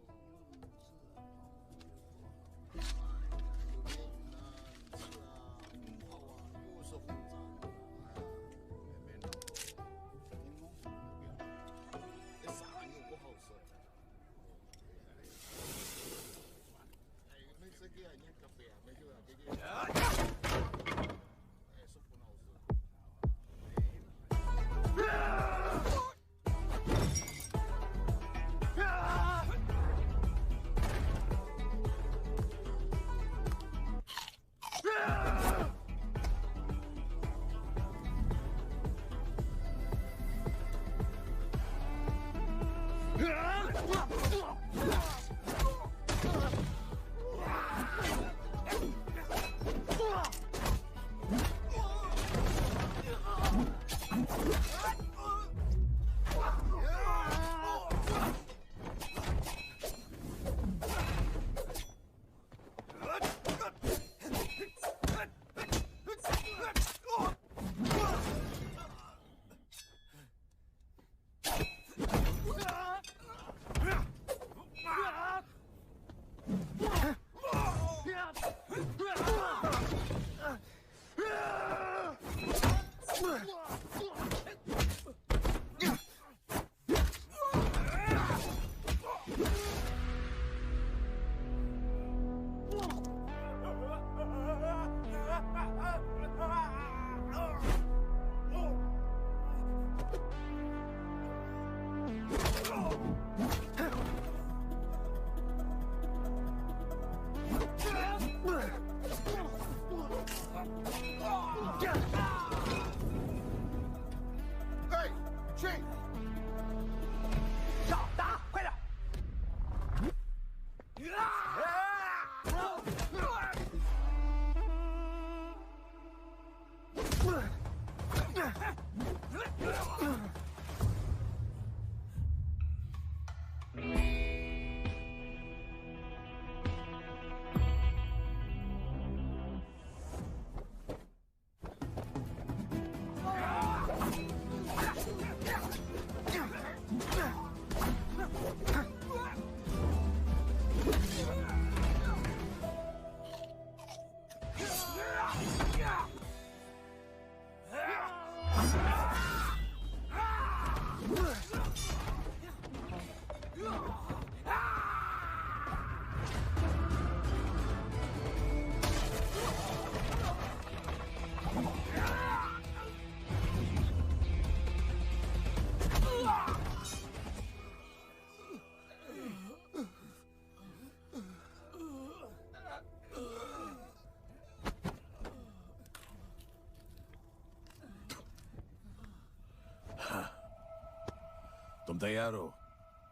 तुम तैयार हो?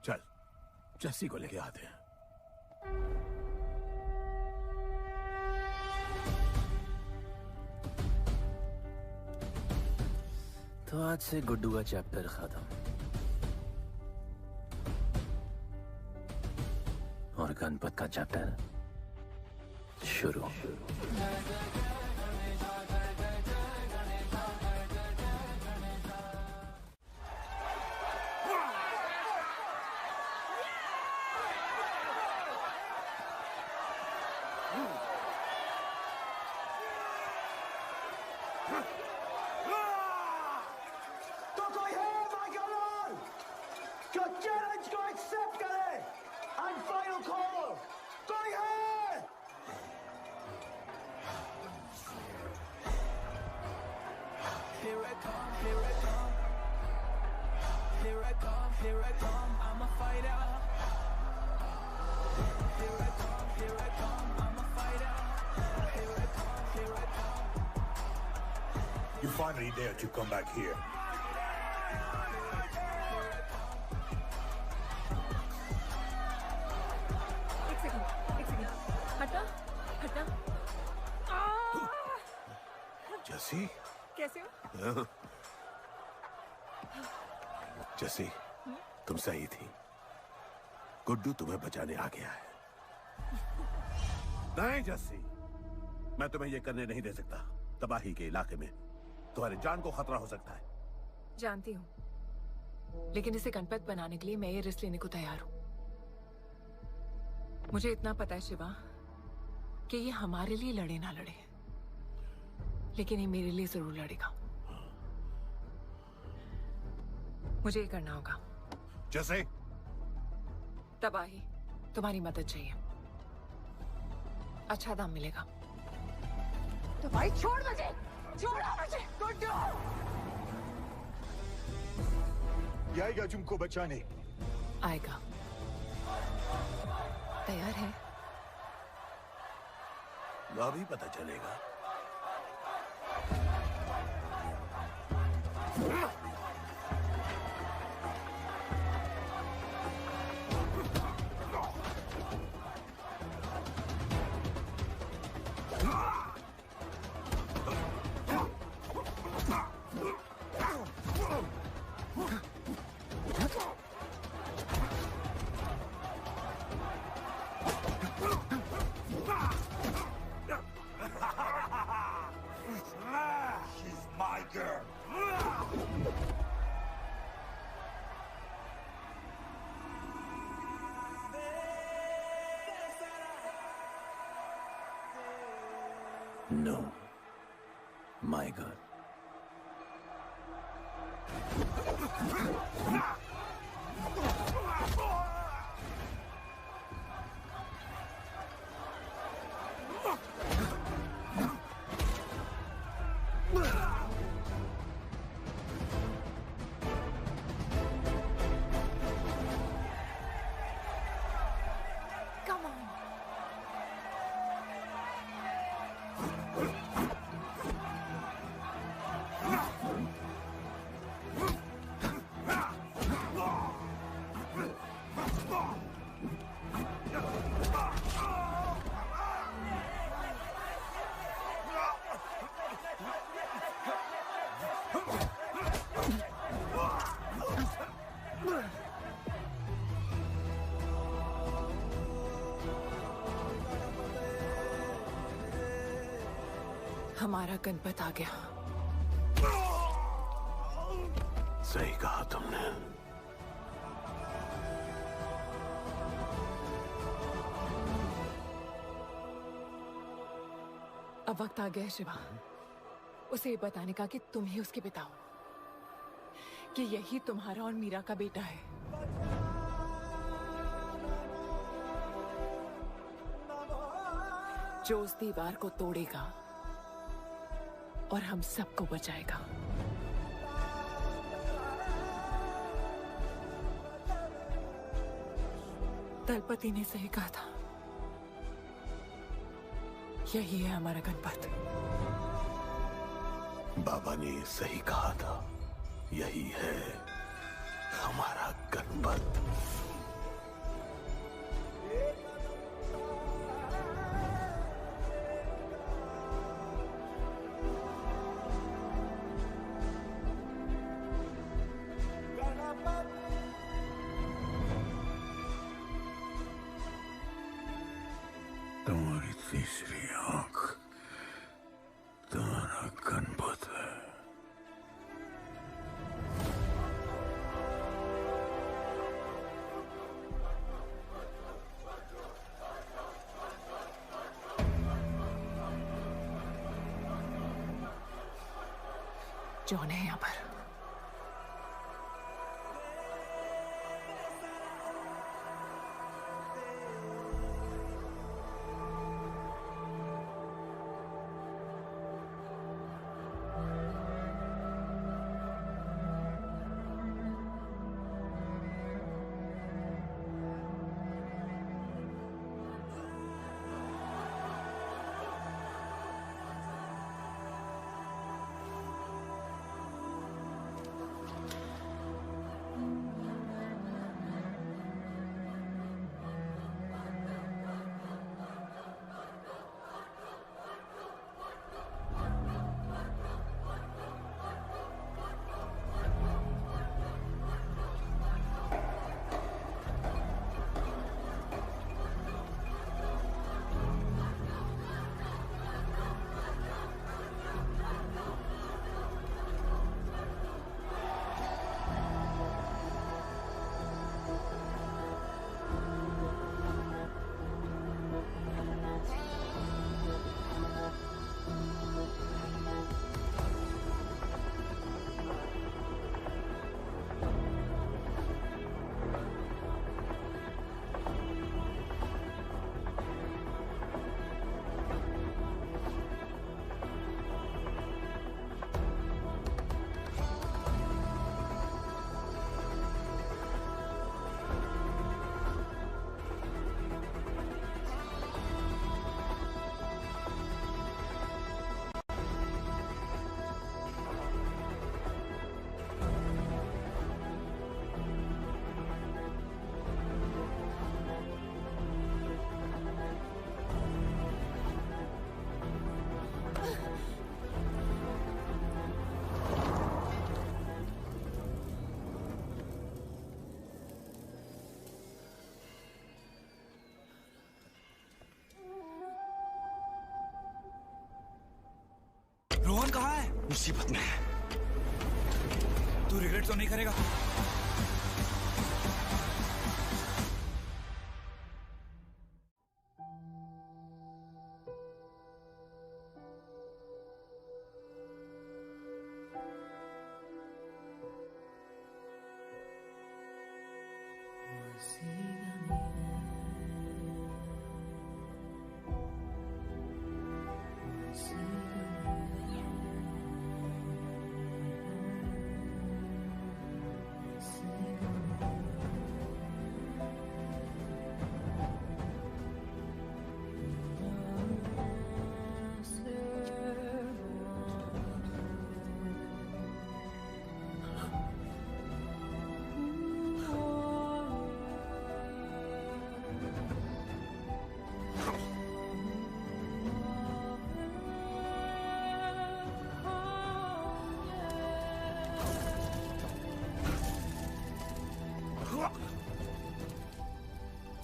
चल जस्सी को लेके आते हैं। तो आज से गुड्डू का चैप्टर खत्म और गणपत का चैप्टर शुरू। तो कोई है Michael? here I come, I'm a fighter. Here I come, I'm a fighter. Here I come. You finally dared to come back here. एक सेकंड हटा हटा जसी कैसे हो जसी तुम सही थी। गुड्डू तुम्हें बचाने आ गया है। नहीं जसी, मैं तुम्हें यह करने नहीं दे सकता। तबाही के इलाके में तुम्हारी जान को खतरा हो सकता है। जानती हूँ, लेकिन इसे गणपत बनाने के लिए मैं ये रिस्क लेने को तैयार हूँ। मुझे इतना पता है शिवा कि ये हमारे लिए लड़े ना लड़े, लेकिन ये मेरे लिए जरूर लड़ेगा। मुझे ये करना होगा। जैसे तबाही, तुम्हारी मदद चाहिए। अच्छा दाम मिलेगा। तो भाई छोड़ मुझे, छोड़ो मुझे, गुड्डू। ये आएगा तुमको बचाने। आएगा। तैयार है? अभी पता चलेगा। She's my girl. No, my girl. Come on. हमारा गणपत आ गया। सही कहा तुमने। अब वक्त आ गया है शिवा, उसे ये बताने का कि तुम ही उसके पिता हो, कि यही तुम्हारा और मीरा का बेटा है। जो उस दीवार को तोड़ेगा और हम सबको बचाएगा। दलपति ने सही कहा था, यही है हमारा गणपत। बाबा ने सही कहा था, यही है हमारा गणपत। तुम्हारी तीसरी आंख तुम्हारा गणपत है। जॉन है यहाँ पर। जॉन कहाँ है? मुसीबत में है। तू रिग्रेट तो नहीं करेगा?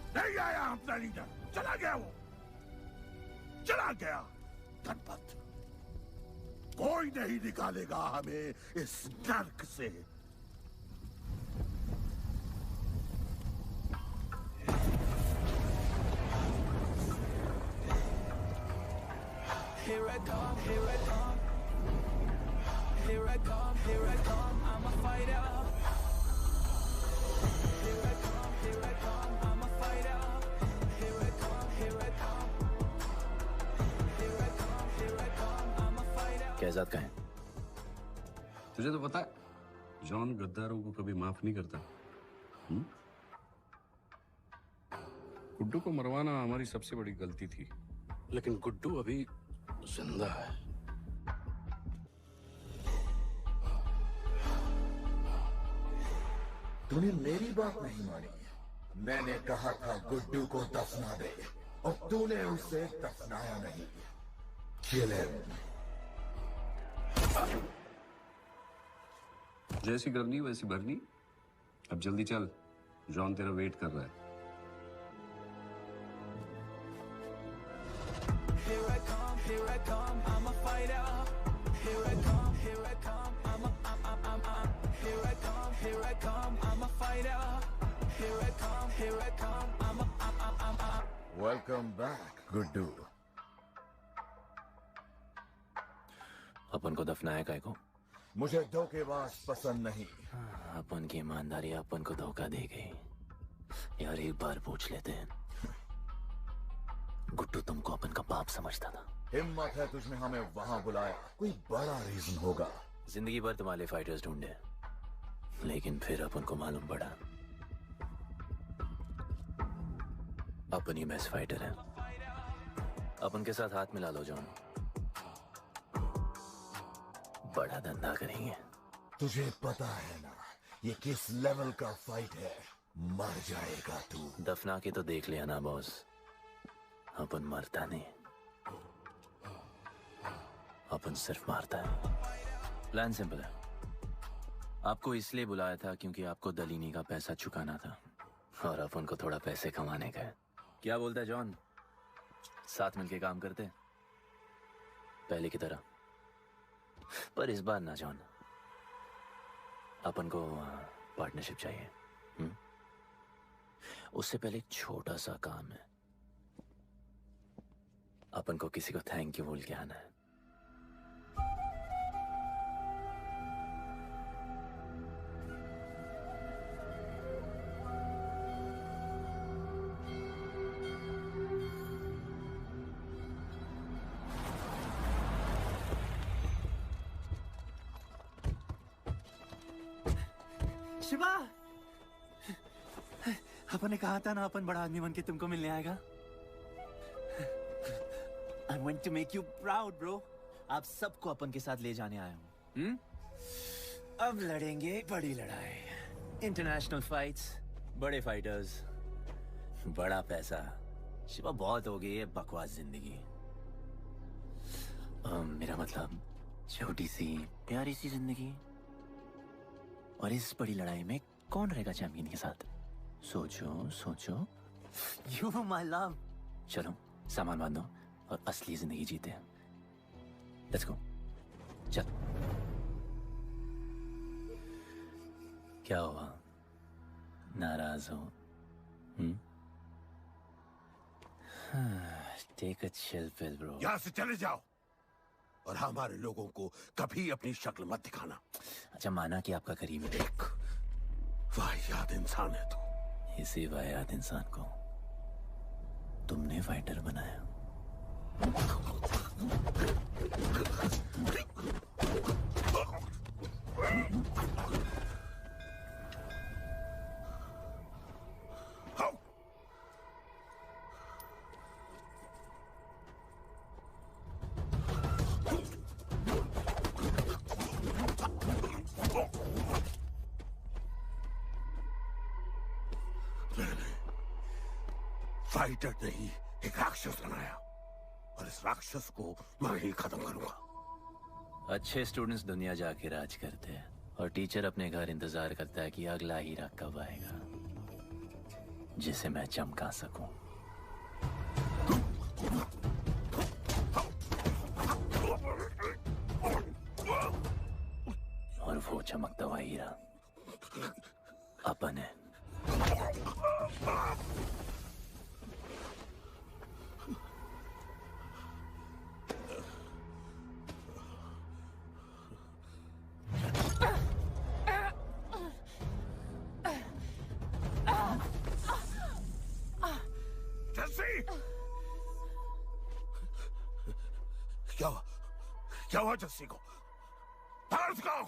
नहीं आया अपना लीडर, चला गया वो, चला गया। गणपत, कोई नहीं निकालेगा हमें इस नर्क से। Here I come, here I come. Here I come, here I come. I'm a fighter. Here I come, here I come. I'm a fighter. Here I come, here I come. Here I come, here I come. I'm a fighter. Kaizad का है? तुझे तो पता है, John गद्दारों को कभी माफ नहीं करता। गुड्डू को मरवाना हमारी सबसे बड़ी गलती थी, लेकिन गुड्डू अभी जिंदा है। तूने मेरी बात नहीं मानी। मैंने कहा था गुड्डू को दफना दे, और तूने उसे दफनाया नहीं। Kill him. जैसी करनी वैसी भरनी। अब जल्दी चल, जॉन तेरा वेट कर रहा है। Here I come, here I come. I'm a fighter. Here I come, here I come. I'm here I come, here I come. I'm a fighter. Here I come, here I come. I'm Welcome back, Guddu. अपन को दफनाया काय को? मुझे धोखेबाज पसंद नहीं। अपन की ईमानदारी अपन को धोखा दे गई। यार एक बार पूछ लेते हैं, गुड्डू तुमको अपन का बाप समझता था। हिम्मत है तुझने हमें वहां बुलाया, कोई बड़ा रीजन होगा। जिंदगी भर तुम्हारे फाइटर्स ढूंढे, लेकिन फिर अपन को मालूम पड़ा अपन ही बेस्ट फाइटर है। अपन के साथ हाथ मिला लो जॉन, बड़ा धंधा करेंगे। तुझे पता है ना ये किस लेवल का फाइट है? मर जाएगा तू। दफना के तो देख लिया ना बॉस, अपन मरता नहीं, अपन सिर्फ मारता है। प्लान सिंपल है, आपको इसलिए बुलाया था क्योंकि आपको दलीनी का पैसा चुकाना था, और अपन को थोड़ा पैसे कमाने का है। क्या बोलता है जॉन, साथ मिलके काम करते पहले की तरह? पर इस बार ना जॉन, अपन को पार्टनरशिप चाहिए। उससे पहले एक छोटा सा काम है, अपन को किसी को थैंक यू बोल के आना है। शिवा, अपन ने कहा था ना अपन बड़ा आदमी बन के तुमको मिलने आएगा। I'm going to make you proud, bro. आप सबको अपन के साथ ले जाने आया हूँ। अब लड़ेंगे बड़ी लड़ाई, इंटरनेशनल फाइट्स, बड़े फाइटर्स, बड़ा पैसा। शिवा बहुत हो गई है बकवास जिंदगी। मेरा मतलब छोटी सी प्यारी सी जिंदगी, और इस बड़ी लड़ाई में कौन रहेगा चैंपियन के साथ? सोचो सोचो। You my love. चलो सामान बांधो और असली जिंदगी जीते हैं। Let's go. चल। क्या हुआ, नाराज हो? Take a chill pill bro. यहाँ से चले जाओ और हमारे लोगों को कभी अपनी शक्ल मत दिखाना। अच्छा, माना कि आपका करीबी एक वाहियात इंसान है तू। इसी वाहियात इंसान को तुमने फाइटर बनाया। फाइटर नहीं, एक राक्षस बनाया और इस राक्षस को मैं ही खत्म करूंगा। अच्छे स्टूडेंट्स दुनिया जाके राज करते हैं और टीचर अपने घर इंतजार करता है कि अगला हीरा कब आएगा जिसे मैं चमका सकूं। और वो चमकता हुआ हीरा अपन है। क्या हुआ जस्सी को? बाहर सिखाओ।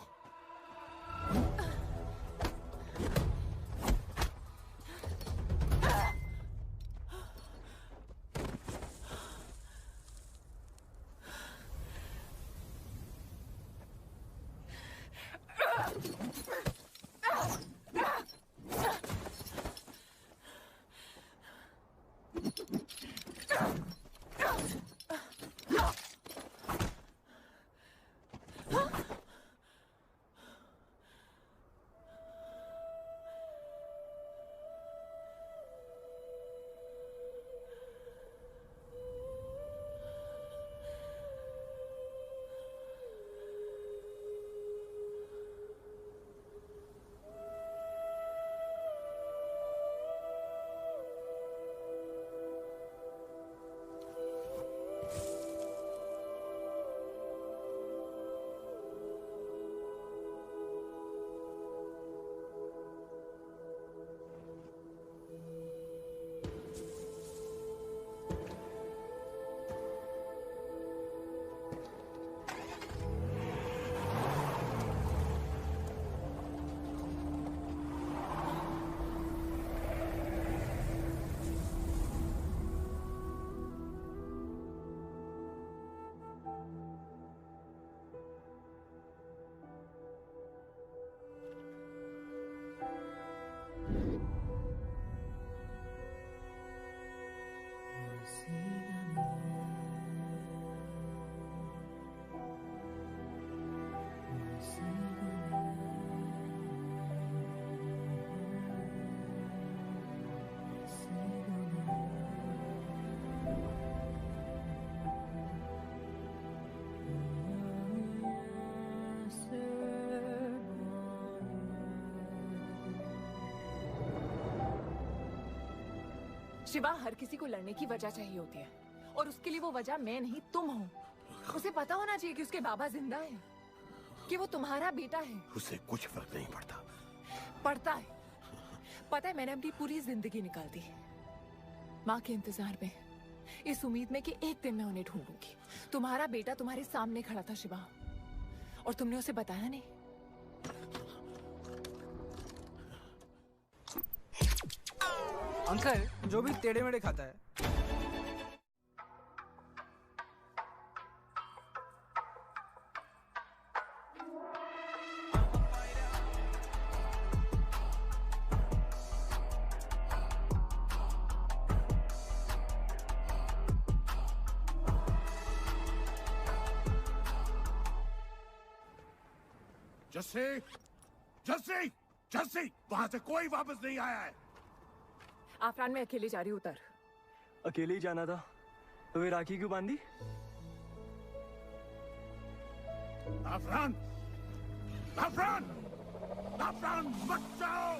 शिवा, हर किसी को लड़ने की वजह चाहिए होती है और उसके लिए वो वजह मैं नहीं तुम हो। उसे पता होना चाहिए कि उसके बाबा जिंदा है, कि वो तुम्हारा बेटा है। उसे कुछ फर्क नहीं पड़ता। पड़ता है। पता है, मैंने अपनी पूरी जिंदगी निकाल दी माँ के इंतजार में, इस उम्मीद में कि एक दिन मैं उन्हें ढूंढूंगी। तुम्हारा बेटा तुम्हारे सामने खड़ा था शिवा, और तुमने उसे बताया नहीं। अंकल, जो भी टेढ़े मेढ़े खाता है जस्सी, जस्सी, जस्सी, वहां से कोई वापस नहीं आया है। आफरान, मैं अकेले जा रही हूँ। उतर। अकेले ही जाना था तो फिर राखी क्यों बांधी? Afran! Afran! Afran, मत जाओ!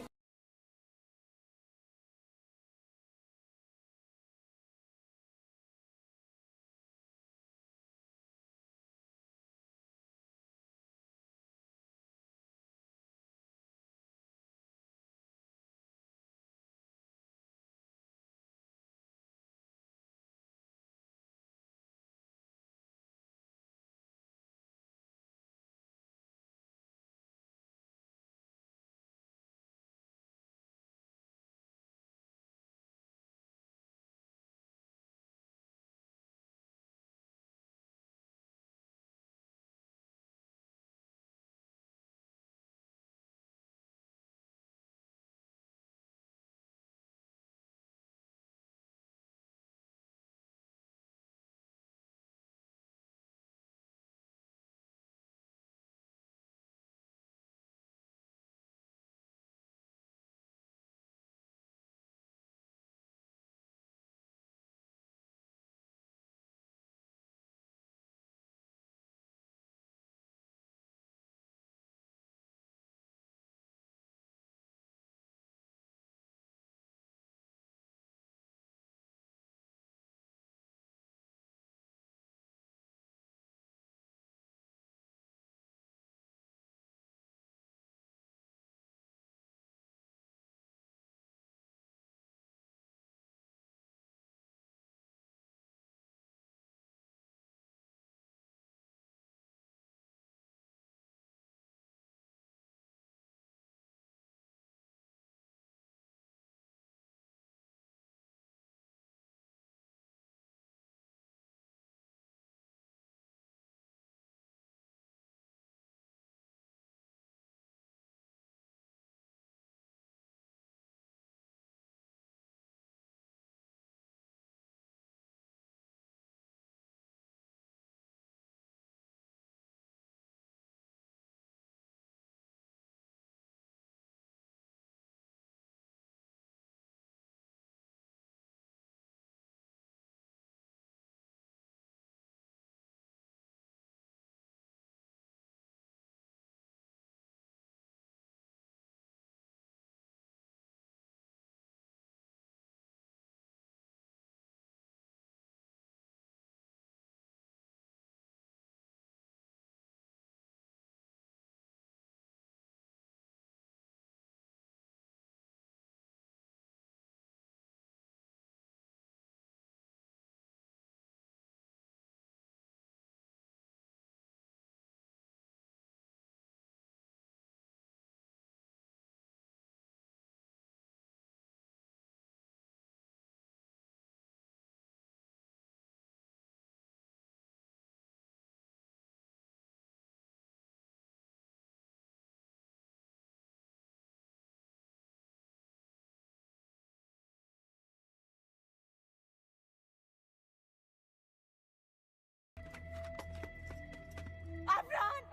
Afran!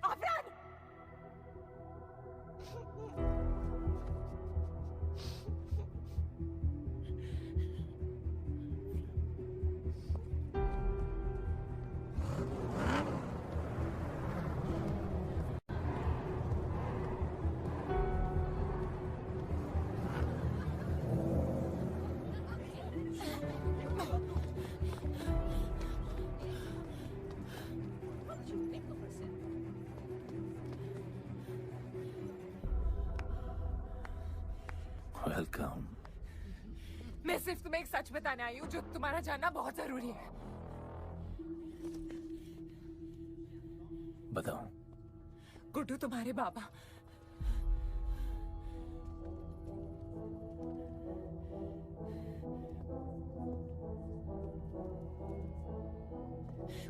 Afran! वेलकम। मैं सिर्फ तुम्हें एक सच बताने आई हूँ जो तुम्हारा जानना बहुत जरूरी है। बताओ। गुड्डू तुम्हारे बाबा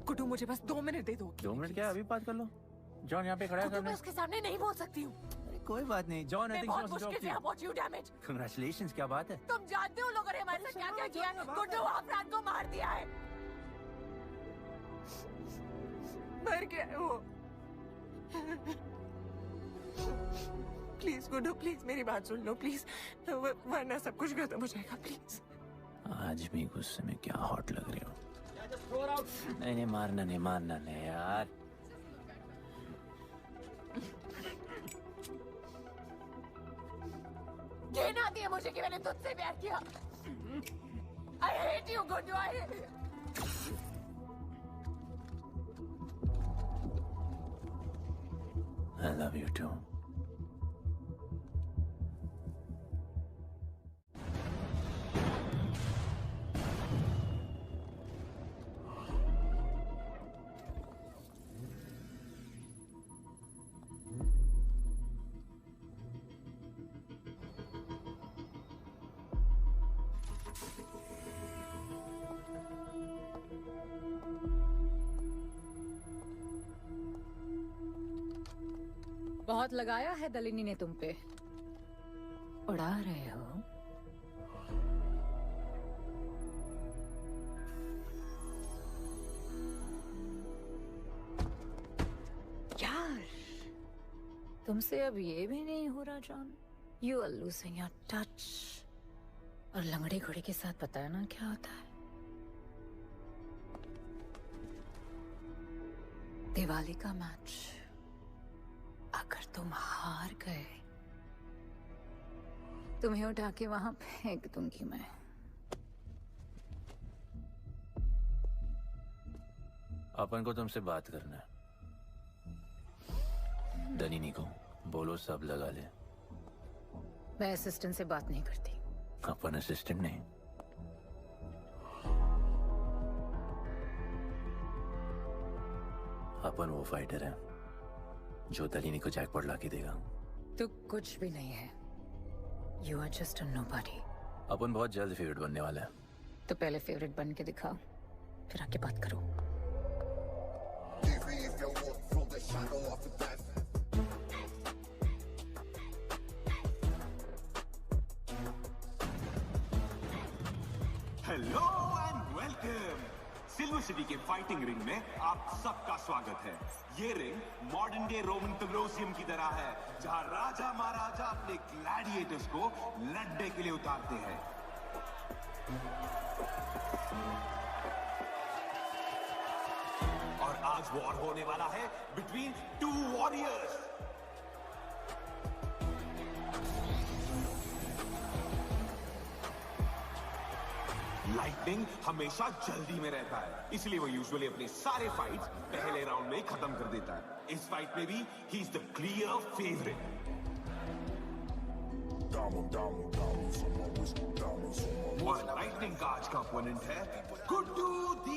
गुड्डू मुझे बस 2 मिनट दे दो। 2 मिनट क्या, अभी बात कर लो। जॉन यहाँ पे खड़ा है। मैं उसके सामने नहीं बोल सकती हूँ। कोई बात नहीं, जॉन आई थिंक बहुत मुश्किल से पहुंची हूँ डैमेज। कांग्रेचुलेशंस, क्या बात है। तुम जानते हो लोगों ने हमारे साथ क्या क्या किया है। गुड्डू आफरान को मार दिया है। मर गया है वो। प्लीज गुड्डू, प्लीज मेरी बात सुन लो प्लीज, वरना सब कुछ खत्म हो जाएगा प्लीज। आज भी गुस्से में क्या हॉट लग रहे हो। नहीं नहीं, मारना नहीं यार। घिन आती है मुझे कि मैंने तुझसे प्यार किया। I hate you, Guddu. I love you too. बहुत लगाया है दलिनी ने तुम पे। उड़ा रहे हो। यार, तुमसे अब ये भी नहीं हो रहा John. You are losing your touch. और लंगड़े घोड़े के साथ पता है ना क्या होता है? दिवाली का मैच अगर तुम हार गए, तुम्हें उठा के वहां फेंक दूंगी मैं। अपन को तुमसे बात करना है। दलिनी को बोलो सब लगा ले। मैं असिस्टेंट से बात नहीं करती। अपन असिस्टेंट नहीं। अपन वो फाइटर है जो दलिनी को जैकपॉट लाके देगा। तू कुछ भी नहीं है। You are just a nobody. अपन बहुत जल्द फेवरेट बनने वाला है। तो पहले फेवरेट बन के दिखाओ, फिर आके बात करो। Hello and welcome. Silver city के फाइटिंग रिंग में आप सबका स्वागत है। ये ring modern day Roman Colosseum की तरह है, जहां राजा महाराजा अपने ग्लैडिएटर्स को लड़ने के लिए उतारते हैं। और आज वॉर होने वाला है बिटवीन टू वॉरियर्स। लाइटनिंग हमेशा जल्दी में रहता है, इसलिए वो यूजुअली अपने सारे फाइट्स पहले राउंड में खत्म कर देता है। इस फाइट में भी he is the clear favourite. और लाइटनिंग का आज का ओपोनेंट है Guddu the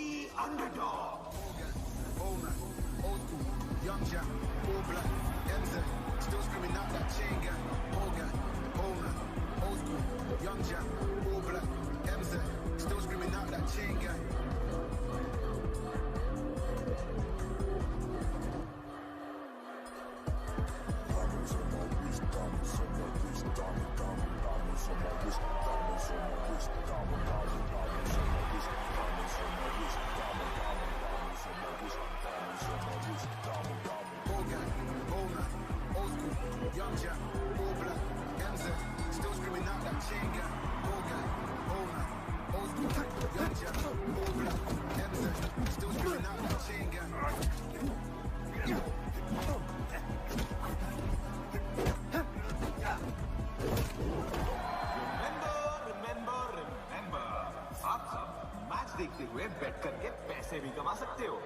underdog. Young Jack, all black, MZ, still screaming out that chain gang. Old gang, old school. Young Jack, all black, MZ, still screaming out that chain gang. Diamonds on my wrist, diamonds on my wrist, diamonds on my wrist, diamonds on my wrist, diamonds on my wrist, diamonds on my wrist, diamonds on my wrist. Old gang, old man, old school, young Jack, all black, MZ, still screaming out that chain gang. Old gang, old man, old school, young Jack, all black, MZ, still screaming out that chain gang. Remember, आप सब match देखते हुए बेट करके पैसे भी कमा सकते हो।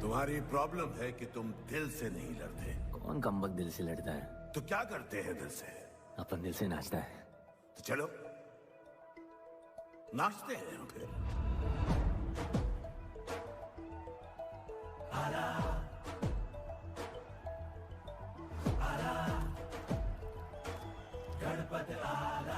तुम्हारी प्रॉब्लम है कि तुम दिल से नहीं लड़ते। कौन कमबख्त दिल से लड़ता है? तो क्या करते हैं दिल से? अपन दिल से नाचता है। तो चलो नाचते हैं हम फिर। गणपत आला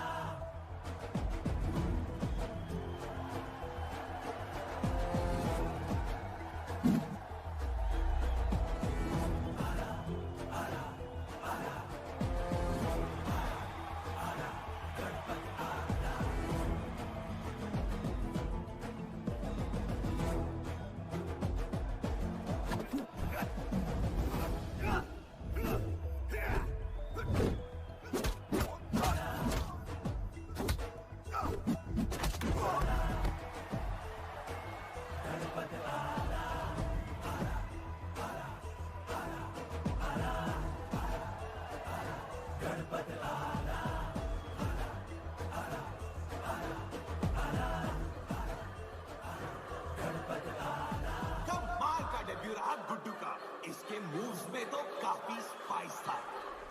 गुड्डू का इसके मूव्स में तो काफी स्पाइस था।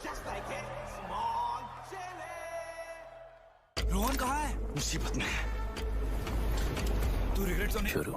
Just like a small chili। Rohan कहाँ है? मुसीबत में है। तू रिग्रेट तो नहीं? शुरू।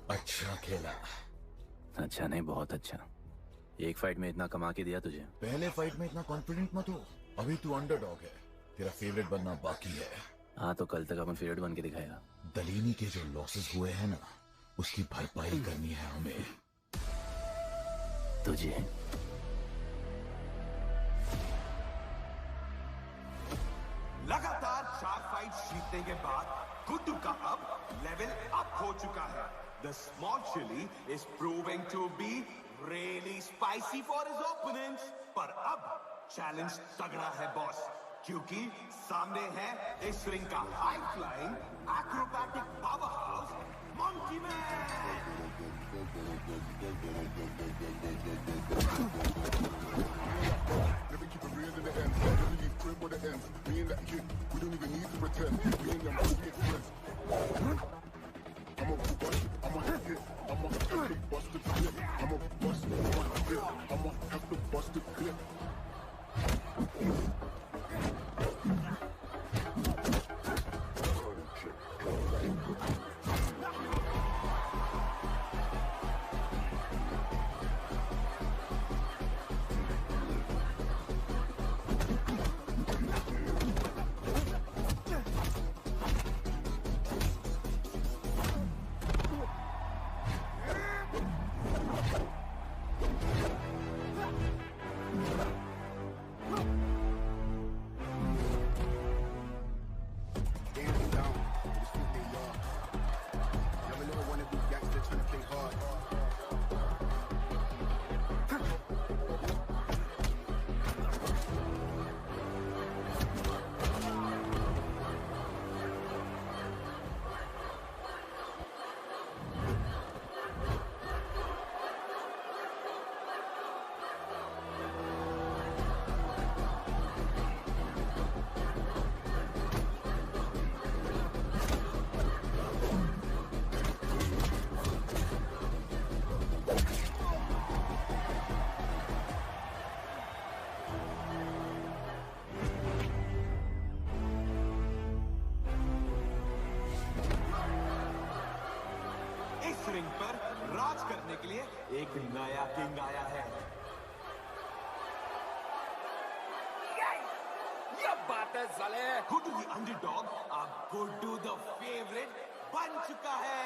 अच्छा खेला। अच्छा नहीं, बहुत अच्छा। एक फाइट में इतना कमा के दिया तुझे। पहले फाइट में इतना कॉन्फिडेंट मत हो, अभी तू अंडरडॉग है, तेरा फेवरेट बनना बाकी है। हाँ तो कल तक अपन फेवरेट बन के दिखाएगा। दलीनी के जो लॉसेस हुए हैं ना, उसकी भरपाई करनी है हमें। तुझे लगातार 4 फाइट जीतने के बाद गुड्डू का अब लेवल अप हो चुका है। The small chili is proving to be really spicy for his opponents। पर अब चैलेंज तगड़ा है बॉस, क्योंकि सामने है इस रिंग का high flying acrobatic power house monkey Never keep it real in the end. Never leave crib where the ends. Me and that kid, we don't even need to pretend. We ain't them big friends. I'm a bust, I'm a hit, I'm a have to bust a clip. I'm a bust, I'm a hit, I'm a have to bust a clip. Ring पर राज करने के लिए एक नया king आया है। ये बात है साले। गुड्डू द अंडरडॉग अब गुड्डू द फेवरेट बन चुका है।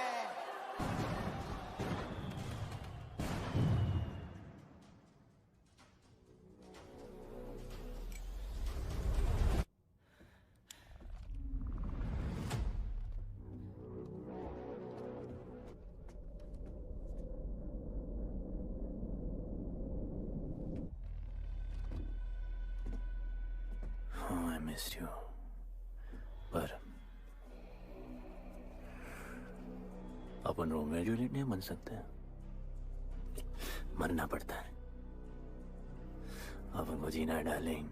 missed you. पर अपन रोमियो जूलियट नहीं बन सकते हैं, मरना पड़ता है। अपन को जीना है डार्लिंग।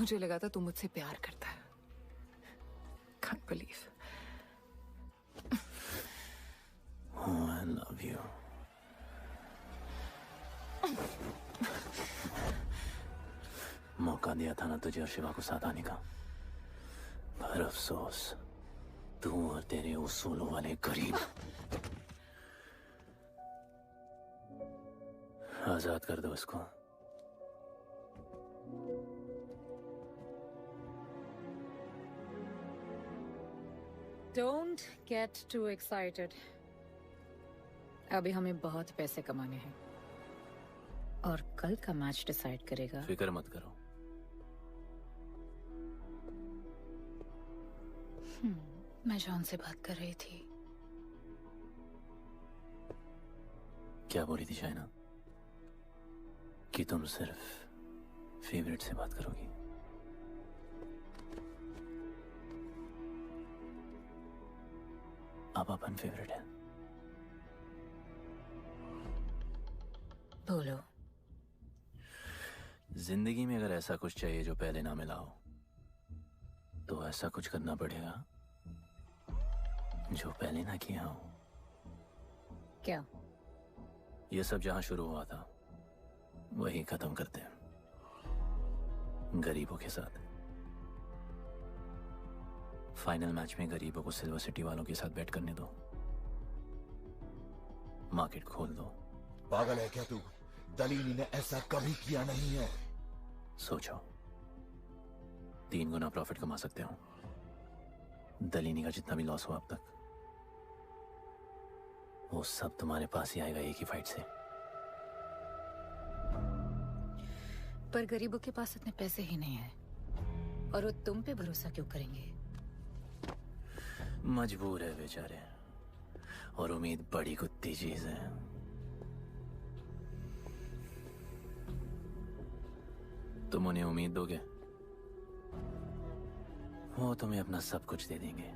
मुझे लगा था तू मुझसे प्यार करता है। Can't believe. Oh, I love you. मौका दिया था ना तुझे और शिवा को साथ आने का, पर अफसोस तू और तेरे उसूलों वाले गरीब। आजाद कर दो इसको। Don't get too excited. अभी हमें बहुत पैसे कमाने हैं और कल का मैच डिसाइड करेगा। फिक्र मत करो। मैं जॉन से बात कर रही थी। क्या बोली थी शाइना? कि तुम सिर्फ फेवरेट से बात करोगी। अब अपन फेवरेट है। बोलो। जिंदगी में अगर ऐसा कुछ चाहिए जो पहले ना मिला हो, तो ऐसा कुछ करना पड़ेगा जो पहले ना किया हो। क्या? ये सब जहां शुरू हुआ था वही खत्म करते हैं, गरीबों के साथ। फाइनल मैच में गरीबों को सिल्वर सिटी वालों के साथ बैट करने दो, मार्केट खोल दो। पागल है क्या तू? दलीली ने ऐसा कभी किया नहीं है। सोचो, 3 गुना प्रॉफिट कमा सकते हो। दलीनी का जितना भी लॉस हुआ अब तक, वो सब तुम्हारे पास ही आएगा एक ही फाइट से। पर गरीबों के पास इतने पैसे ही नहीं है, और वो तुम पे भरोसा क्यों करेंगे? मजबूर है बेचारे, और उम्मीद बड़ी कुत्ती चीज है। तुम उन्हें उम्मीद दोगे, वो तुम्हें अपना सब कुछ दे देंगे।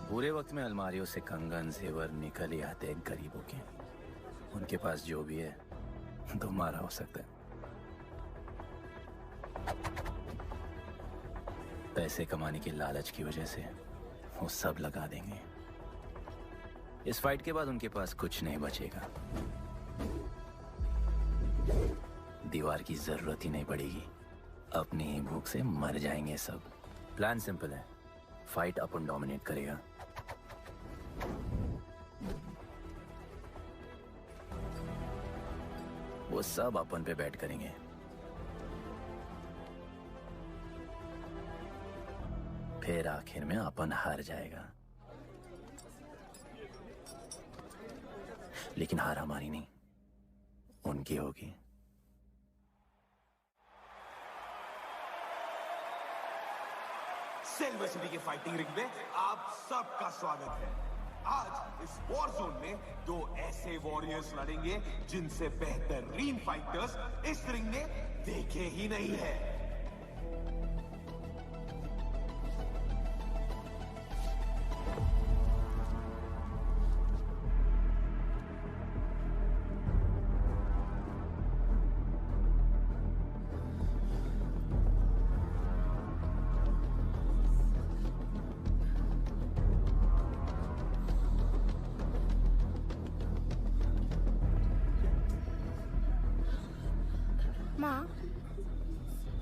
बुरे वक्त में अलमारियों से कंगन जेवर निकल ही आते हैं गरीबों के। उनके पास जो भी है तुम्हारा हो सकता है। पैसे कमाने की लालच की वजह से वो सब लगा देंगे। इस फाइट के बाद उनके पास कुछ नहीं बचेगा। दीवार की जरूरत ही नहीं पड़ेगी, अपनी ही भूख से मर जाएंगे सब। प्लान सिंपल है, फाइट अपन डोमिनेट करेगा। वो सब अपन पे बैट करेंगे। फिर आखिर में अपन हार जाएगा, लेकिन हार हमारी नहीं, उनकी होगी। सिल्वर सिटी के फाइटिंग रिंग में आप सबका स्वागत है। आज इस वॉर जोन में 2 ऐसे वॉरियर्स लड़ेंगे जिनसे बेहतरीन फाइटर्स इस रिंग में देखे ही नहीं है। माँ,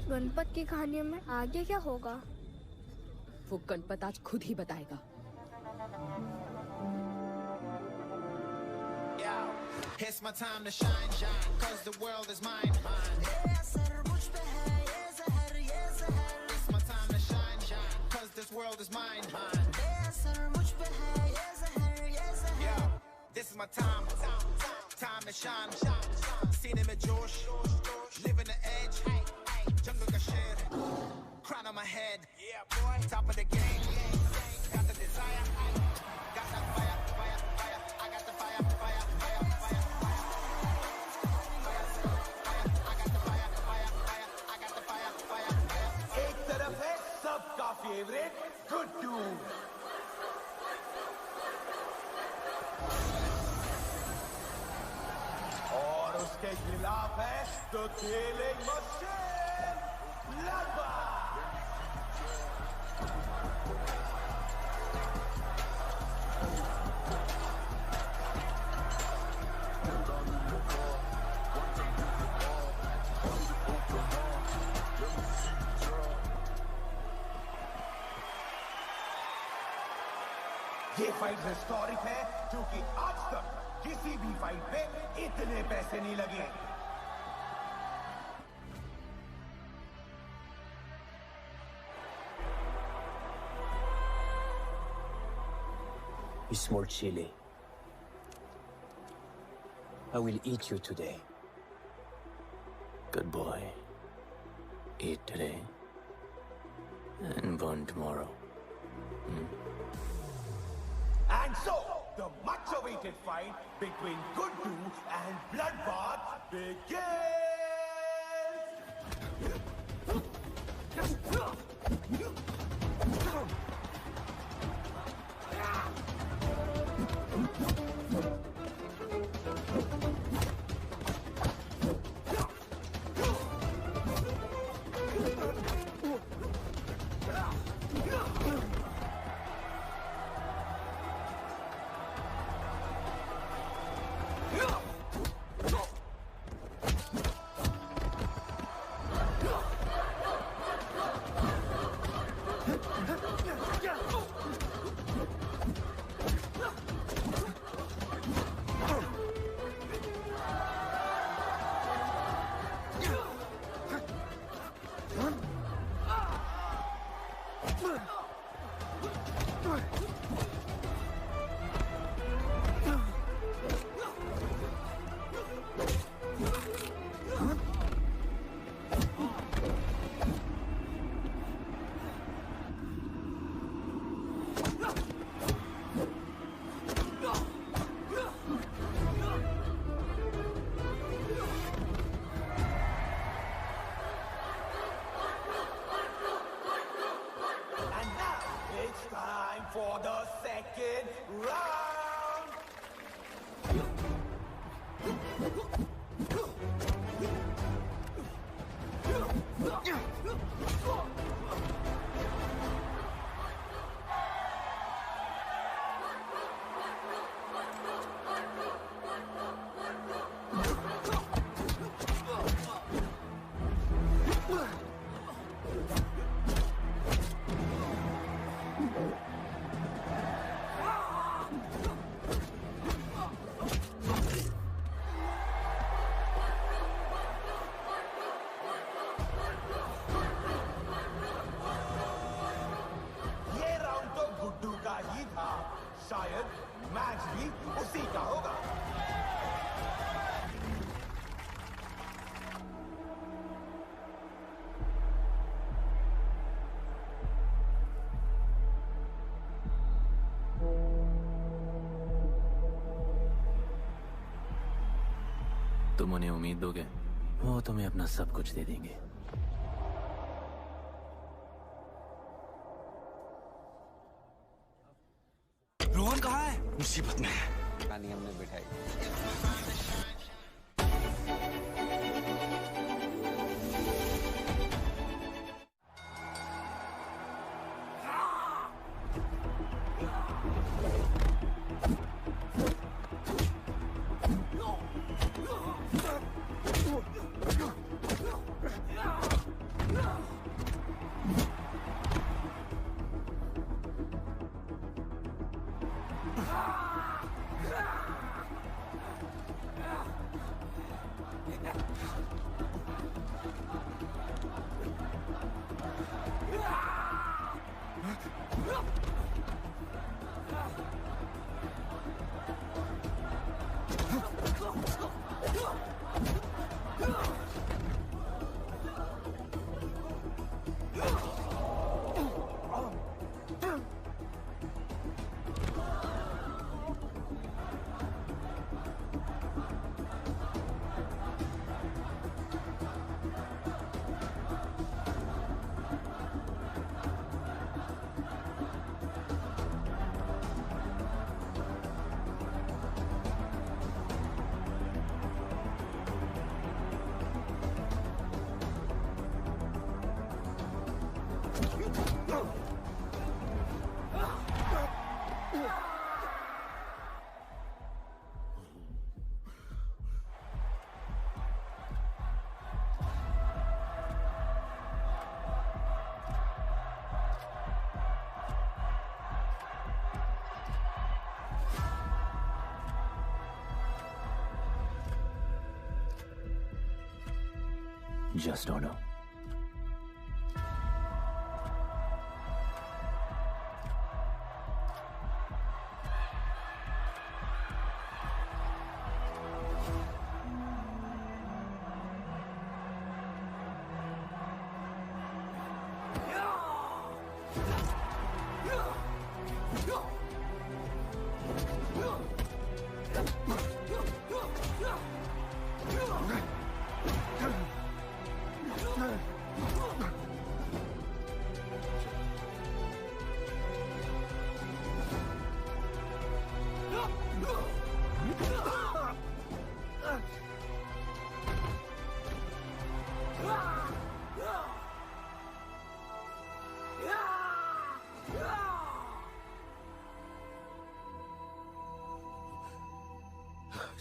गणपत की कहानियों में आगे क्या होगा? वो गणपत आज खुद ही बताएगा। It's my time to shine, shine, cause the world is mine, mine. It's my time to shine, shine, cause this world is mine, mine. Yeah, this is my time, time to shine, सीने में जोश, living the edge, jungle का शेर, crown on my head, yeah boy, top of the game, got the desire, got that fire, fire, fire, I got the fire, fire, fire, fire, fire. Favourite Guddu. और उसके खिलाफ है the killing machine ब्लडबैथ। ये fight historic है क्योंकि आज तक किसी भी फाइट पे इतने पैसे नहीं लगे। Small chili. I will eat you today. Good boy. Eat today and burn tomorrow. And so, the much-awaited fight between Guड्डू and Bloodbath begins! For the second round. शायद मैच भी उसी का होगा। तुम उन्हें उम्मीद दोगे, वो तुम्हें अपना सब कुछ दे देंगे। रोहन कहाँ है? मुसीबत में है। कहानी हमने बिठाई। Just don't know.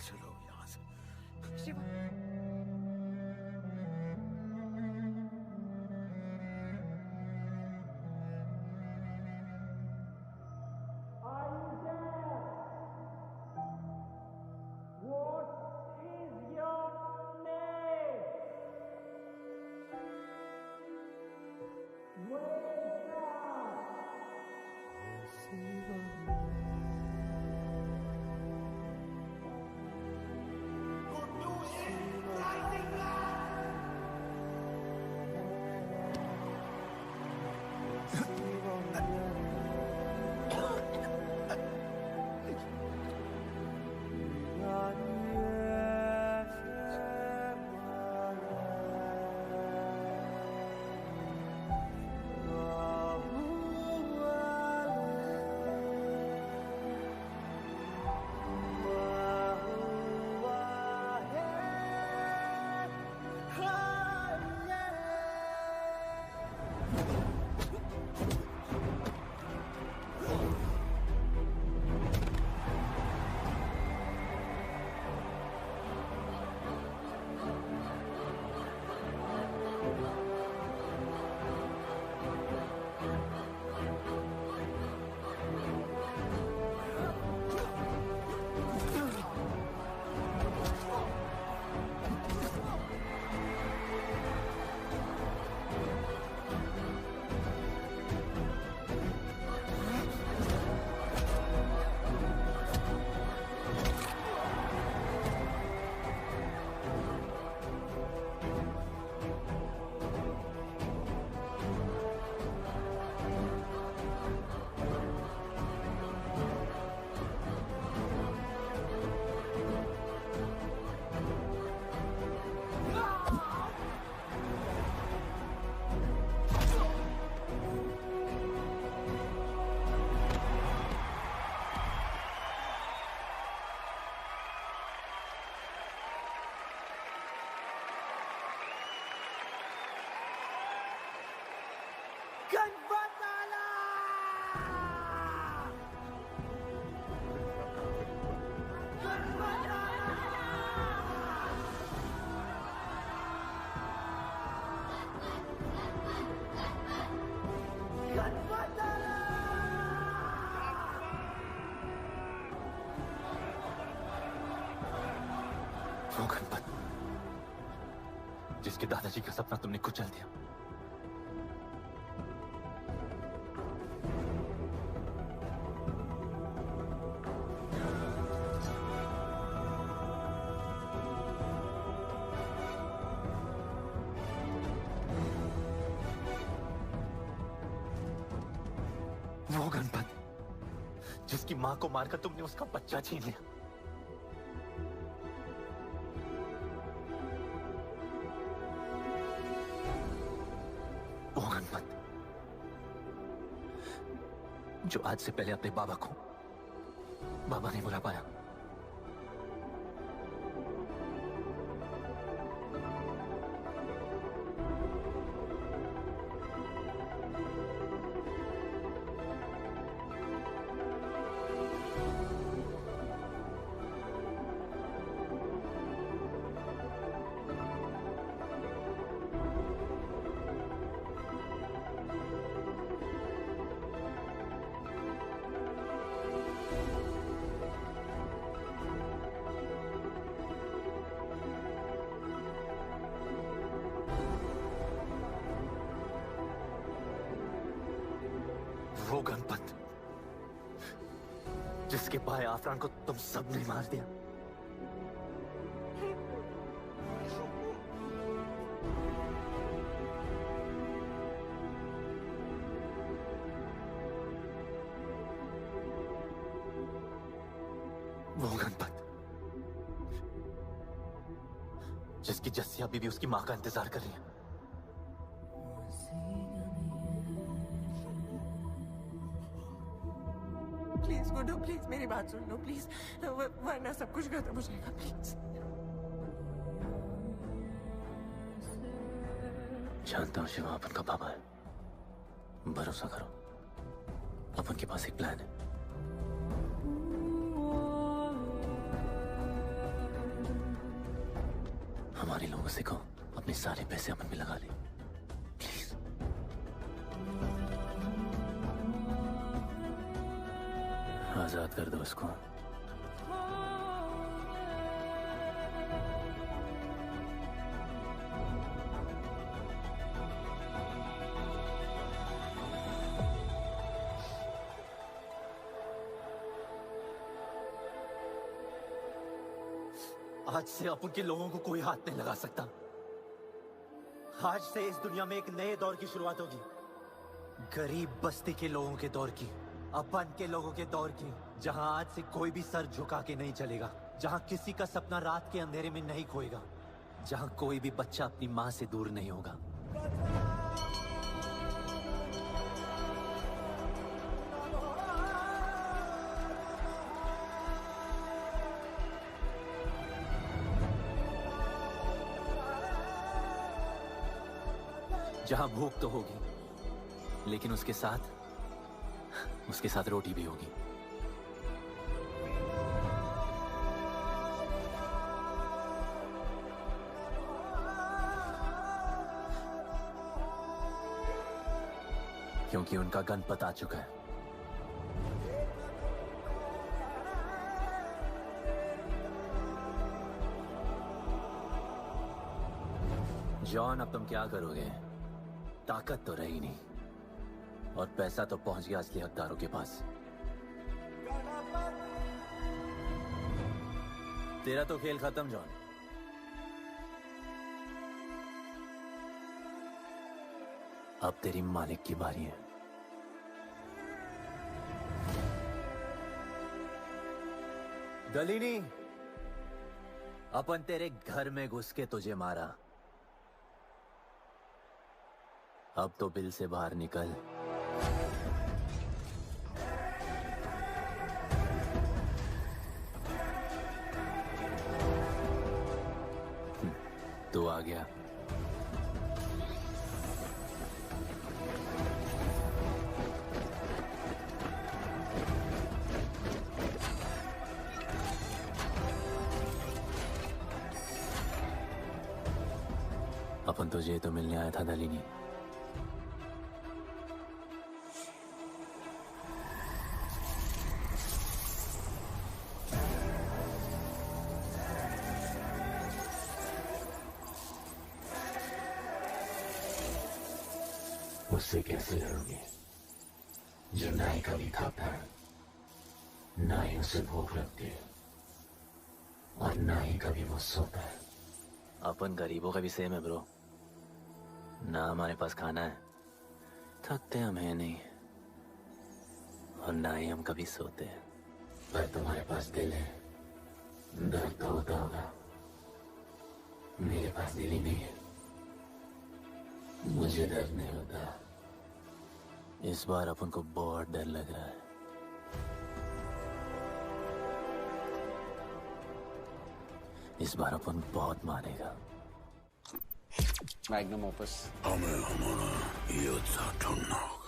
चलो यहाँ से। शिवा वो गणपत जिसके दादाजी का सपना तुमने कुचल दिया। वो गणपत जिसकी मां को मारकर तुमने उसका बच्चा छीन लिया। वो गणपत जो आज से पहले अपने बाबा को बाबा नहीं बुला पाया। वो गणपत जिसके भाई आफरान को तुम सब ने मार दिया। वो गणपत जिसकी जस्सिया बीबी उसकी मां का इंतजार कर रही है। प्लीज गुड्डू, प्लीज मेरी बात सुन लो प्लीज, वरना सब कुछ खत्म हो जाएगा प्लीज। जानता हूँ शिवा अपन का पापा है, भरोसा करो। अपन के पास एक प्लान है। हमारे लोगों से कहो अपने सारे पैसे अपन में लगा ले प्लीज। आजाद कर दो उसको। आज से अपन के लोगों को कोई हाथ नहीं लगा सकता। आज से इस दुनिया में एक नए दौर की शुरुआत होगी, गरीब बस्ती के लोगों के दौर की, अपन के लोगों के दौर की, जहां आज से कोई भी सर झुका के नहीं चलेगा, जहां किसी का सपना रात के अंधेरे में नहीं खोएगा, जहां कोई भी बच्चा अपनी मां से दूर नहीं होगा। जहां भूख तो होगी, लेकिन उसके साथ रोटी भी होगी। क्योंकि उनका गणपत आ चुका है। जॉन, अब तुम क्या करोगे? ताकत तो रही नहीं और पैसा तो पहुंच गया असली हकदारों के पास। तेरा तो खेल खत्म जॉन। अब तेरी मालिक की बारी है। गलीनी, अपन तेरे घर में घुस के तुझे मारा, अब तो बिल से बाहर निकल। तू आ गया। अपन तुझे तो मिलने आया था नलिनी। उससे कैसे लड़ोगे जो ना ही कभी खाता है, ना ही उसे भूख लगती है और ना ही कभी वो सोता है। अपन गरीबों का भी सेम है ब्रो। ना हमारे पास खाना है, थकते हम है नहीं, और ना ही हम कभी सोते हैं। पर तुम्हारे पास दिल है, दर्द तो होता होगा। मेरे पास दिल ही नहीं है, मुझे दर्द नहीं होता। इस बार अपन को बहुत डर लग रहा है। इस बार अपन बहुत मारेगा। Magnum opus. हमें हमारा योद्धा ढूंढना होगा।